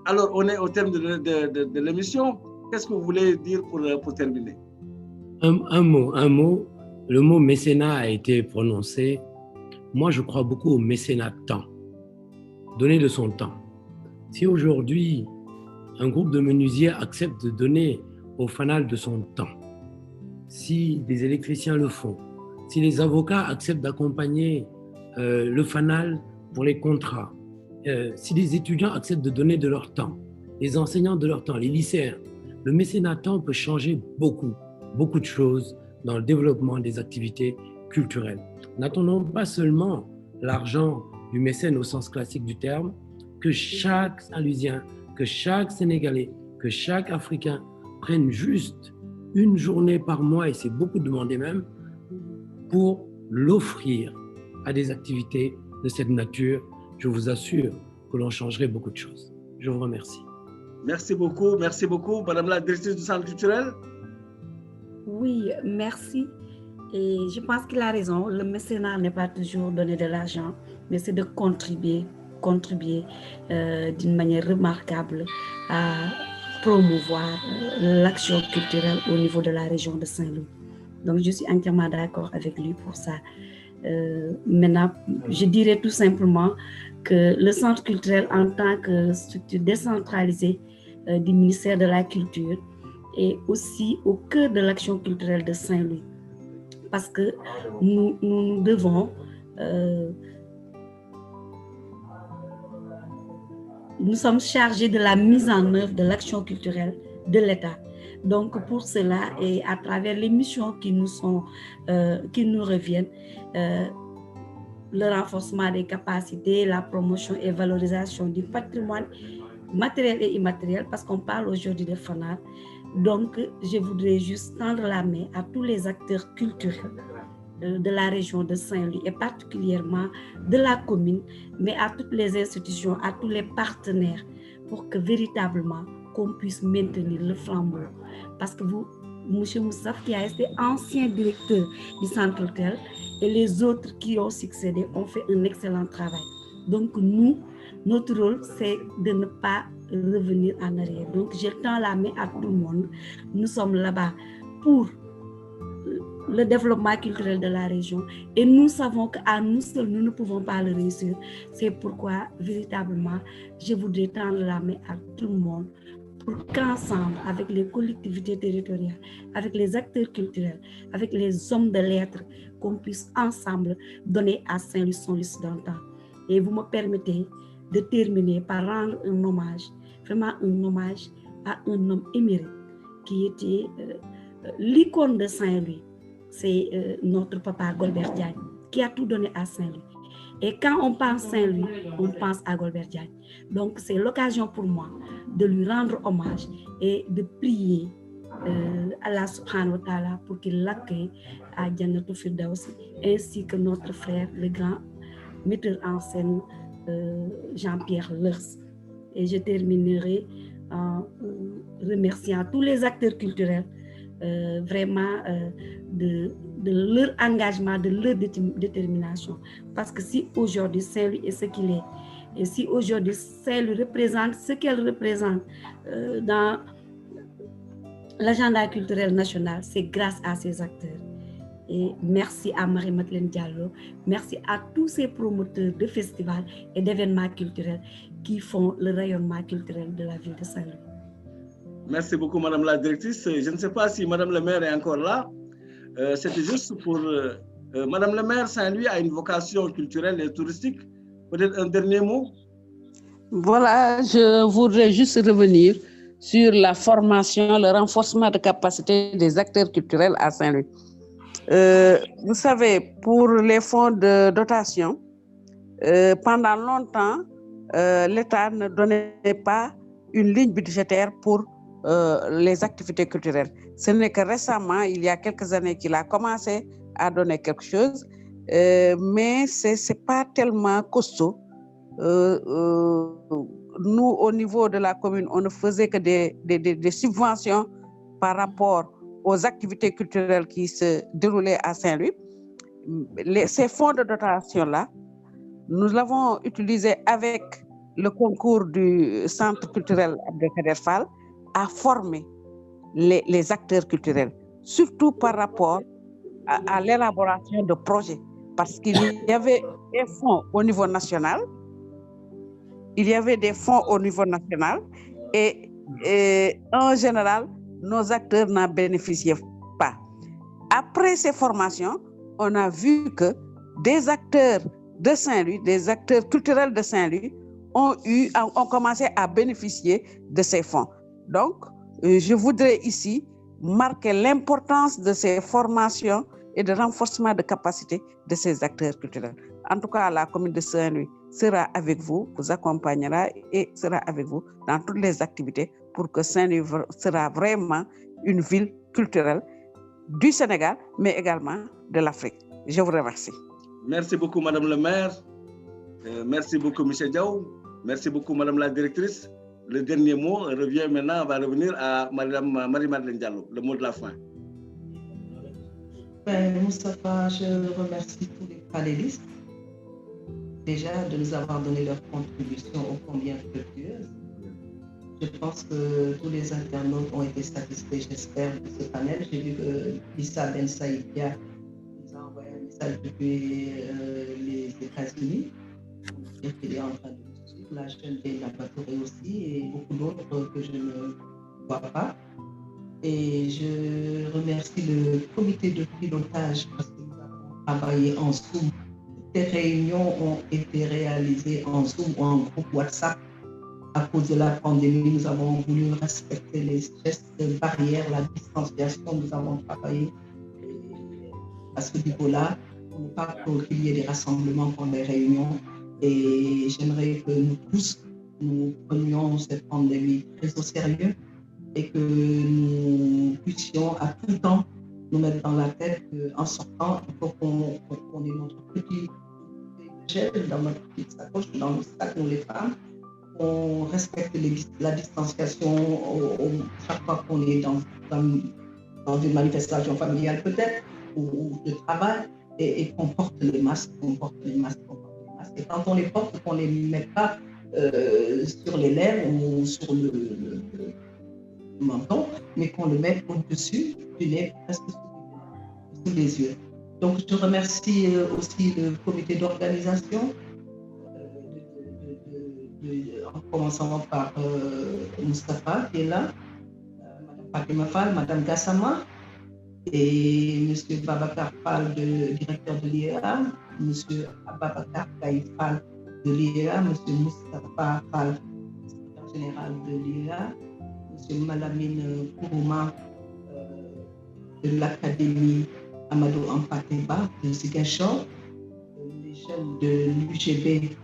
alors on est au terme de l'émission. Qu'est-ce que vous voulez dire pour terminer? Un mot. Le mot mécénat a été prononcé. Moi, je crois beaucoup au mécénat de temps. Donner de son temps. Si aujourd'hui, un groupe de menuisiers accepte de donner au fanal de son temps, si des électriciens le font, si les avocats acceptent d'accompagner le fanal pour les contrats, si les étudiants acceptent de donner de leur temps, les enseignants de leur temps, les lycéens, le mécénat de temps peut changer beaucoup de choses dans le développement des activités culturelles. N'attendons pas seulement l'argent du mécène au sens classique du terme, que chaque Saint-Louisien, que chaque Sénégalais, que chaque Africain prenne juste une journée par mois, et c'est beaucoup demandé même, pour l'offrir à des activités de cette nature. Je vous assure que l'on changerait beaucoup de choses. Je vous remercie. Merci beaucoup, Madame la directrice du Centre culturel. Oui, merci. Et je pense qu'il a raison. Le mécénat n'est pas toujours donner de l'argent, mais c'est de contribuer d'une manière remarquable à promouvoir l'action culturelle au niveau de la région de Saint-Louis. Donc, je suis entièrement d'accord avec lui pour ça. Maintenant, je dirais tout simplement que le Centre culturel, en tant que structure décentralisée du ministère de la Culture, est aussi au cœur de l'action culturelle de Saint-Louis. Parce que nous devons nous sommes chargés de la mise en œuvre de l'action culturelle de l'État. Donc pour cela, et à travers les missions qui nous reviennent, le renforcement des capacités, la promotion et valorisation du patrimoine matériel et immatériel, parce qu'on parle aujourd'hui de FANAL. Donc, je voudrais juste tendre la main à tous les acteurs culturels de la région de Saint-Louis et particulièrement de la commune, mais à toutes les institutions, à tous les partenaires, pour que véritablement qu'on puisse maintenir le flambeau. Parce que vous, M. Moussaf, qui a été ancien directeur du centre culturel, et les autres qui ont succédé ont fait un excellent travail. Donc nous, notre rôle, c'est de ne pas revenir en arrière. Donc je tends la main à tout le monde. Nous sommes là-bas pour le développement culturel de la région et nous savons qu'à nous seuls, nous ne pouvons pas le réussir. C'est pourquoi, véritablement, je voudrais tendre la main à tout le monde pour qu'ensemble, avec les collectivités territoriales, avec les acteurs culturels, avec les hommes de lettres, qu'on puisse ensemble donner à Saint-Louis son lustre d'antan. Et vous me permettez de terminer par rendre un hommage, vraiment un hommage à un homme émérite qui était l'icône de Saint-Louis. C'est notre papa Golbert Diagne, qui a tout donné à Saint-Louis. Et quand on pense Saint-Louis, on pense à Golbert Diagne. Donc c'est l'occasion pour moi de lui rendre hommage et de prier Allah subhanahu wa ta'ala pour qu'il l'accueille à Jannatul Firdausi, ainsi que notre frère, le grand metteur en scène Jean-Pierre Lers. Et je terminerai en remerciant tous les acteurs culturels vraiment de leur engagement, de leur détermination. Parce que si aujourd'hui Saint-Louis est ce qu'il est, et si aujourd'hui Saint-Louis représente ce qu'elle représente dans l'agenda culturel national, c'est grâce à ces acteurs. Et merci à Marie-Madeleine Diallo, merci à tous ces promoteurs de festivals et d'événements culturels qui font le rayonnement culturel de la ville de Saint-Louis. Merci beaucoup, Madame la directrice. Je ne sais pas si Madame le maire est encore là. C'était juste pour... Madame le maire, Saint-Louis a une vocation culturelle et touristique. Peut-être un dernier mot? Voilà, je voudrais juste revenir sur la formation, le renforcement de capacité des acteurs culturels à Saint-Louis. Vous savez, pour les fonds de dotation, pendant longtemps, l'État ne donnait pas une ligne budgétaire pour les activités culturelles. Ce n'est que récemment, il y a quelques années, qu'il a commencé à donner quelque chose, mais ce n'est pas tellement costaud. nous, au niveau de la commune, on ne faisait que des subventions par rapport aux activités culturelles qui se déroulaient à Saint-Louis. Ces fonds de dotation-là, nous l'avons utilisé avec le concours du Centre culturel Abdelkader Fall à former les acteurs culturels, surtout par rapport à l'élaboration de projets, parce qu'il y avait des fonds au niveau national, et en général, nos acteurs n'en bénéficiaient pas. Après ces formations, on a vu que des acteurs de Saint-Louis, des acteurs culturels de Saint-Louis ont commencé à bénéficier de ces fonds. Donc, je voudrais ici marquer l'importance de ces formations et de renforcement de capacité de ces acteurs culturels. En tout cas, la commune de Saint-Louis sera avec vous, vous accompagnera et sera avec vous dans toutes les activités pour que Saint-Louis sera vraiment une ville culturelle du Sénégal, mais également de l'Afrique. Je vous remercie. Merci beaucoup, Madame le maire. Merci beaucoup, M. Diaw. Merci beaucoup, Madame la directrice. Le dernier mot revient maintenant, va revenir à Madame Marie-Madeleine Diallo, le mot de la fin. Moustapha, je remercie tous les panélistes déjà de nous avoir donné leur contribution ô combien fructueuse. Je pense que tous les internautes ont été satisfaits, j'espère, de ce panel. J'ai vu que Issa Ben Saïdia nous a envoyé un message depuis les États-Unis. Il est en train de nous suivre, la jeune Dana Batoré aussi, et beaucoup d'autres que je ne vois pas. Et je remercie le comité de pilotage parce que nous avons travaillé en Zoom. Toutes les réunions ont été réalisées en Zoom ou en groupe WhatsApp. À cause de la pandémie, nous avons voulu respecter les gestes barrières, la distanciation. Nous avons travaillé à ce niveau-là pour ne pas qu'il y ait des rassemblements pendant les réunions. Et j'aimerais que nous tous, nous prenions cette pandémie très au sérieux et que nous puissions à tout temps nous mettre dans la tête qu'en sortant, il faut qu'on ait notre petit gel dans notre petite sacoche, dans le sac, nous les femmes, qu'on respecte la distanciation chaque fois qu'on est dans une manifestation familiale peut-être, ou de travail, et qu'on porte les masques, Et quand on les porte, qu'on ne les met pas sur les lèvres ou sur le menton, mais qu'on le met au-dessus du nez, presque sous les yeux. Donc, je remercie aussi le comité d'organisation, en commençant par Moustapha, qui est là, Mme Fatima Fall, Mme Gassama, et M. Babacar Fall, directeur de l'IEA, M. Ababacar Fall de l'IEA, M. Moustapha Fall, secrétaire général de l'IEA, M. Malamine Kourouma de l'Académie Amadou Ampateba de Ziguinchor, les jeunes de l'UGB.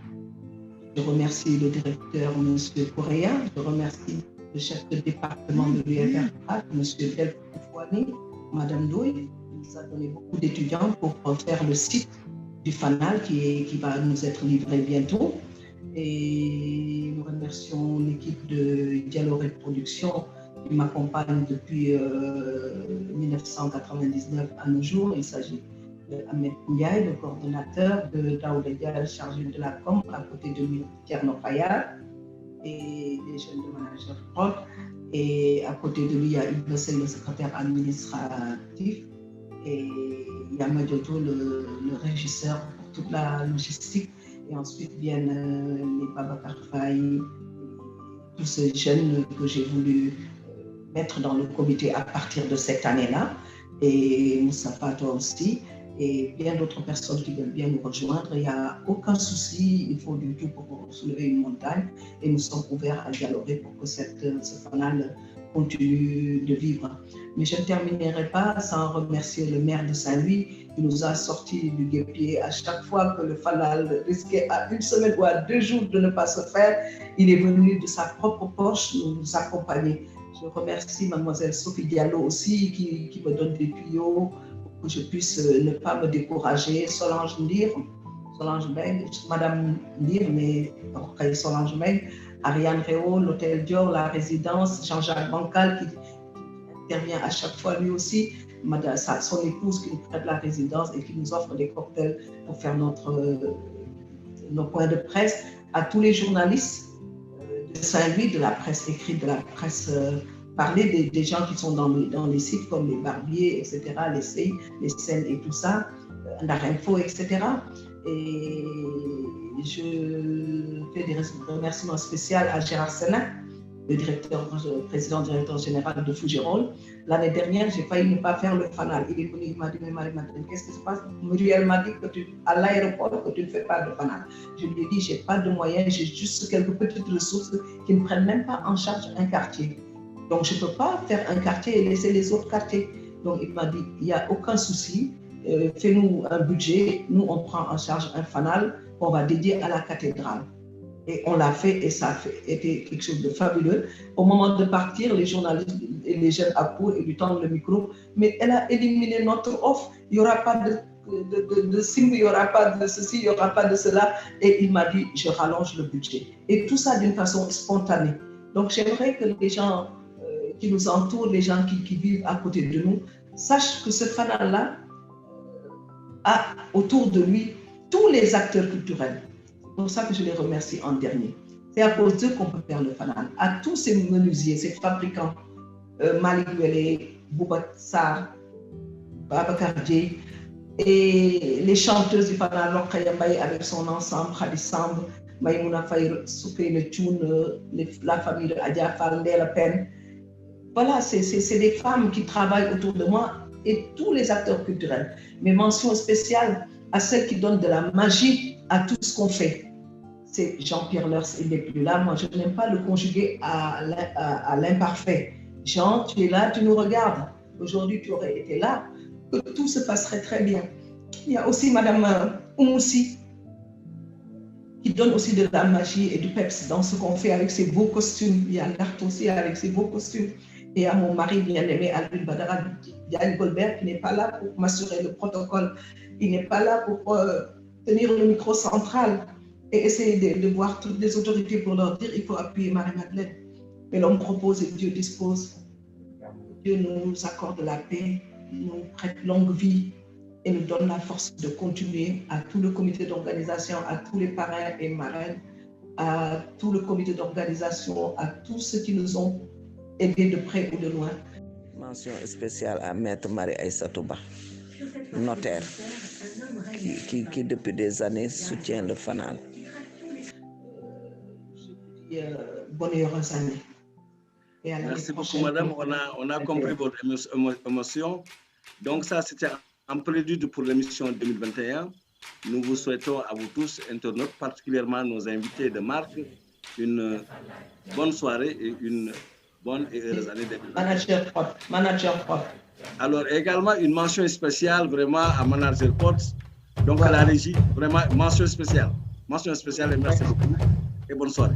Je remercie le directeur, M. Correa. Je remercie le chef de département de l'UFR, M. Delph Koufouani, Mme Douy. Il nous a donné beaucoup d'étudiants pour faire le site du FANAL qui va nous être livré bientôt. Et nous remercions l'équipe de Dialogue et Production qui m'accompagne depuis 1999 à nos jours. Il s'agit d'Ahmed Ndiaye, le coordonnateur, de Daouda Dial, chargé de la com, à côté de lui, Tierno Fayad, et des jeunes de manager prod. Et à côté de lui, il y a Ibn Sel, le secrétaire administratif, et il y a Madjoto, le régisseur pour toute la logistique. Et ensuite viennent les Babacar Faye, tous ces jeunes que j'ai voulu mettre dans le comité à partir de cette année-là. Et Moustapha, toi aussi, et bien d'autres personnes qui veulent bien nous rejoindre. Il n'y a aucun souci, il faut du tout pour soulever une montagne. Et nous sommes ouverts à dialoguer pour que ce fanal continue de vivre. Mais je ne terminerai pas sans remercier le maire de Saint-Louis qui nous a sortis du guêpier à chaque fois que le fanal risquait à une semaine ou à 2 jours de ne pas se faire. Il est venu de sa propre poche nous accompagner. Je remercie mademoiselle Sophie Diallo aussi qui me donne des tuyaux pour que je puisse ne pas me décourager. Solange Ndir, Madame Ndir, mais Solange Meng, Ariane Réau, l'Hôtel Dior, la résidence, Jean-Jacques Bancal qui intervient à chaque fois lui aussi, son épouse qui nous prête la résidence et qui nous offre des cocktails pour faire nos points de presse, à tous les journalistes de Saint-Louis, de la presse écrite, de la presse parlée, des gens qui sont dans les sites comme les Barbiers, etc., les CI, les scènes et tout ça, Narinfo, etc. Et je fais des remerciements spéciaux à Gérard Senac, le président-directeur général de Fougerolles. L'année dernière, j'ai failli ne pas faire le fanal. Il est venu, il m'a dit, mais Marie-Madeleine, qu'est-ce qui se passe? Muriel m'a dit à l'aéroport que tu ne fais pas de fanal. Je lui ai dit, j'ai pas de moyens, j'ai juste quelques petites ressources qui ne prennent même pas en charge un quartier. Donc, je ne peux pas faire un quartier et laisser les autres quartiers. Donc, il m'a dit, il n'y a aucun souci, fais-nous un budget, nous, on prend en charge un fanal qu'on va dédier à la cathédrale. Et on l'a fait et ça a été quelque chose de fabuleux. Au moment de partir, les journalistes et les jeunes accourent et lui tendent le micro. Mais elle a éliminé notre offre. Il n'y aura pas de signe, il n'y aura pas de ceci, il n'y aura pas de cela. Et il m'a dit, je rallonge le budget. Et tout ça d'une façon spontanée. Donc j'aimerais que les gens qui nous entourent, les gens qui vivent à côté de nous, sachent que ce fanal-là a autour de lui tous les acteurs culturels. C'est pour ça que je les remercie en dernier. C'est à cause d'eux qu'on peut faire le fanal. À tous ces menuisiers, ces fabricants, Malik Wele, Boubat Sarr, Babacar Dieye, et les chanteuses du fanal, Rokhaya Mbaye avec son ensemble, Khady Samb, Maïmouna Faye, Soukeyna Thioune, la famille de Adja Fall, Ndella Pen. Voilà, c'est des femmes qui travaillent autour de moi et tous les acteurs culturels. Mes mentions spéciales à celles qui donnent de la magie à tout ce qu'on fait. C'est Jean-Pierre Lers, il n'est plus là. Moi, je n'aime pas le conjuguer à l'imparfait. Jean, tu es là, tu nous regardes. Aujourd'hui, tu aurais été là, que tout se passerait très bien. Il y a aussi Madame Oumoussi, qui donne aussi de la magie et du peps dans ce qu'on fait avec ses beaux costumes. Il y a Nart aussi avec ses beaux costumes. Et à mon mari bien-aimé, Alvin Badara Diagne Goldberg, qui n'est pas là pour m'assurer le protocole. Il n'est pas là pour tenir le micro central et essayer de voir toutes les autorités pour leur dire il faut appuyer Marie-Madeleine. Mais l'homme propose et Dieu dispose. Dieu nous accorde la paix, nous prête longue vie et nous donne la force de continuer. À tout le comité d'organisation, à tous les parrains et marraines, à tout le comité d'organisation, à tous ceux qui nous ont aidés de près ou de loin. Mention spéciale à Maître Marie-Aïssatou Ba, notaire, qui depuis des années soutient le fanal. Bonne et heureuse année. Merci beaucoup, madame. On a compris votre émotion. Donc, ça, c'était un prélude pour l'émission 2021. Nous vous souhaitons à vous tous, internautes, particulièrement nos invités de marque, une bonne soirée et une bonne et heureuse année 2021. Manager propre. Alors, également, une mention spéciale vraiment à Manager Pots, donc à la régie, vraiment mention spéciale. Mention spéciale et merci beaucoup et bonne soirée.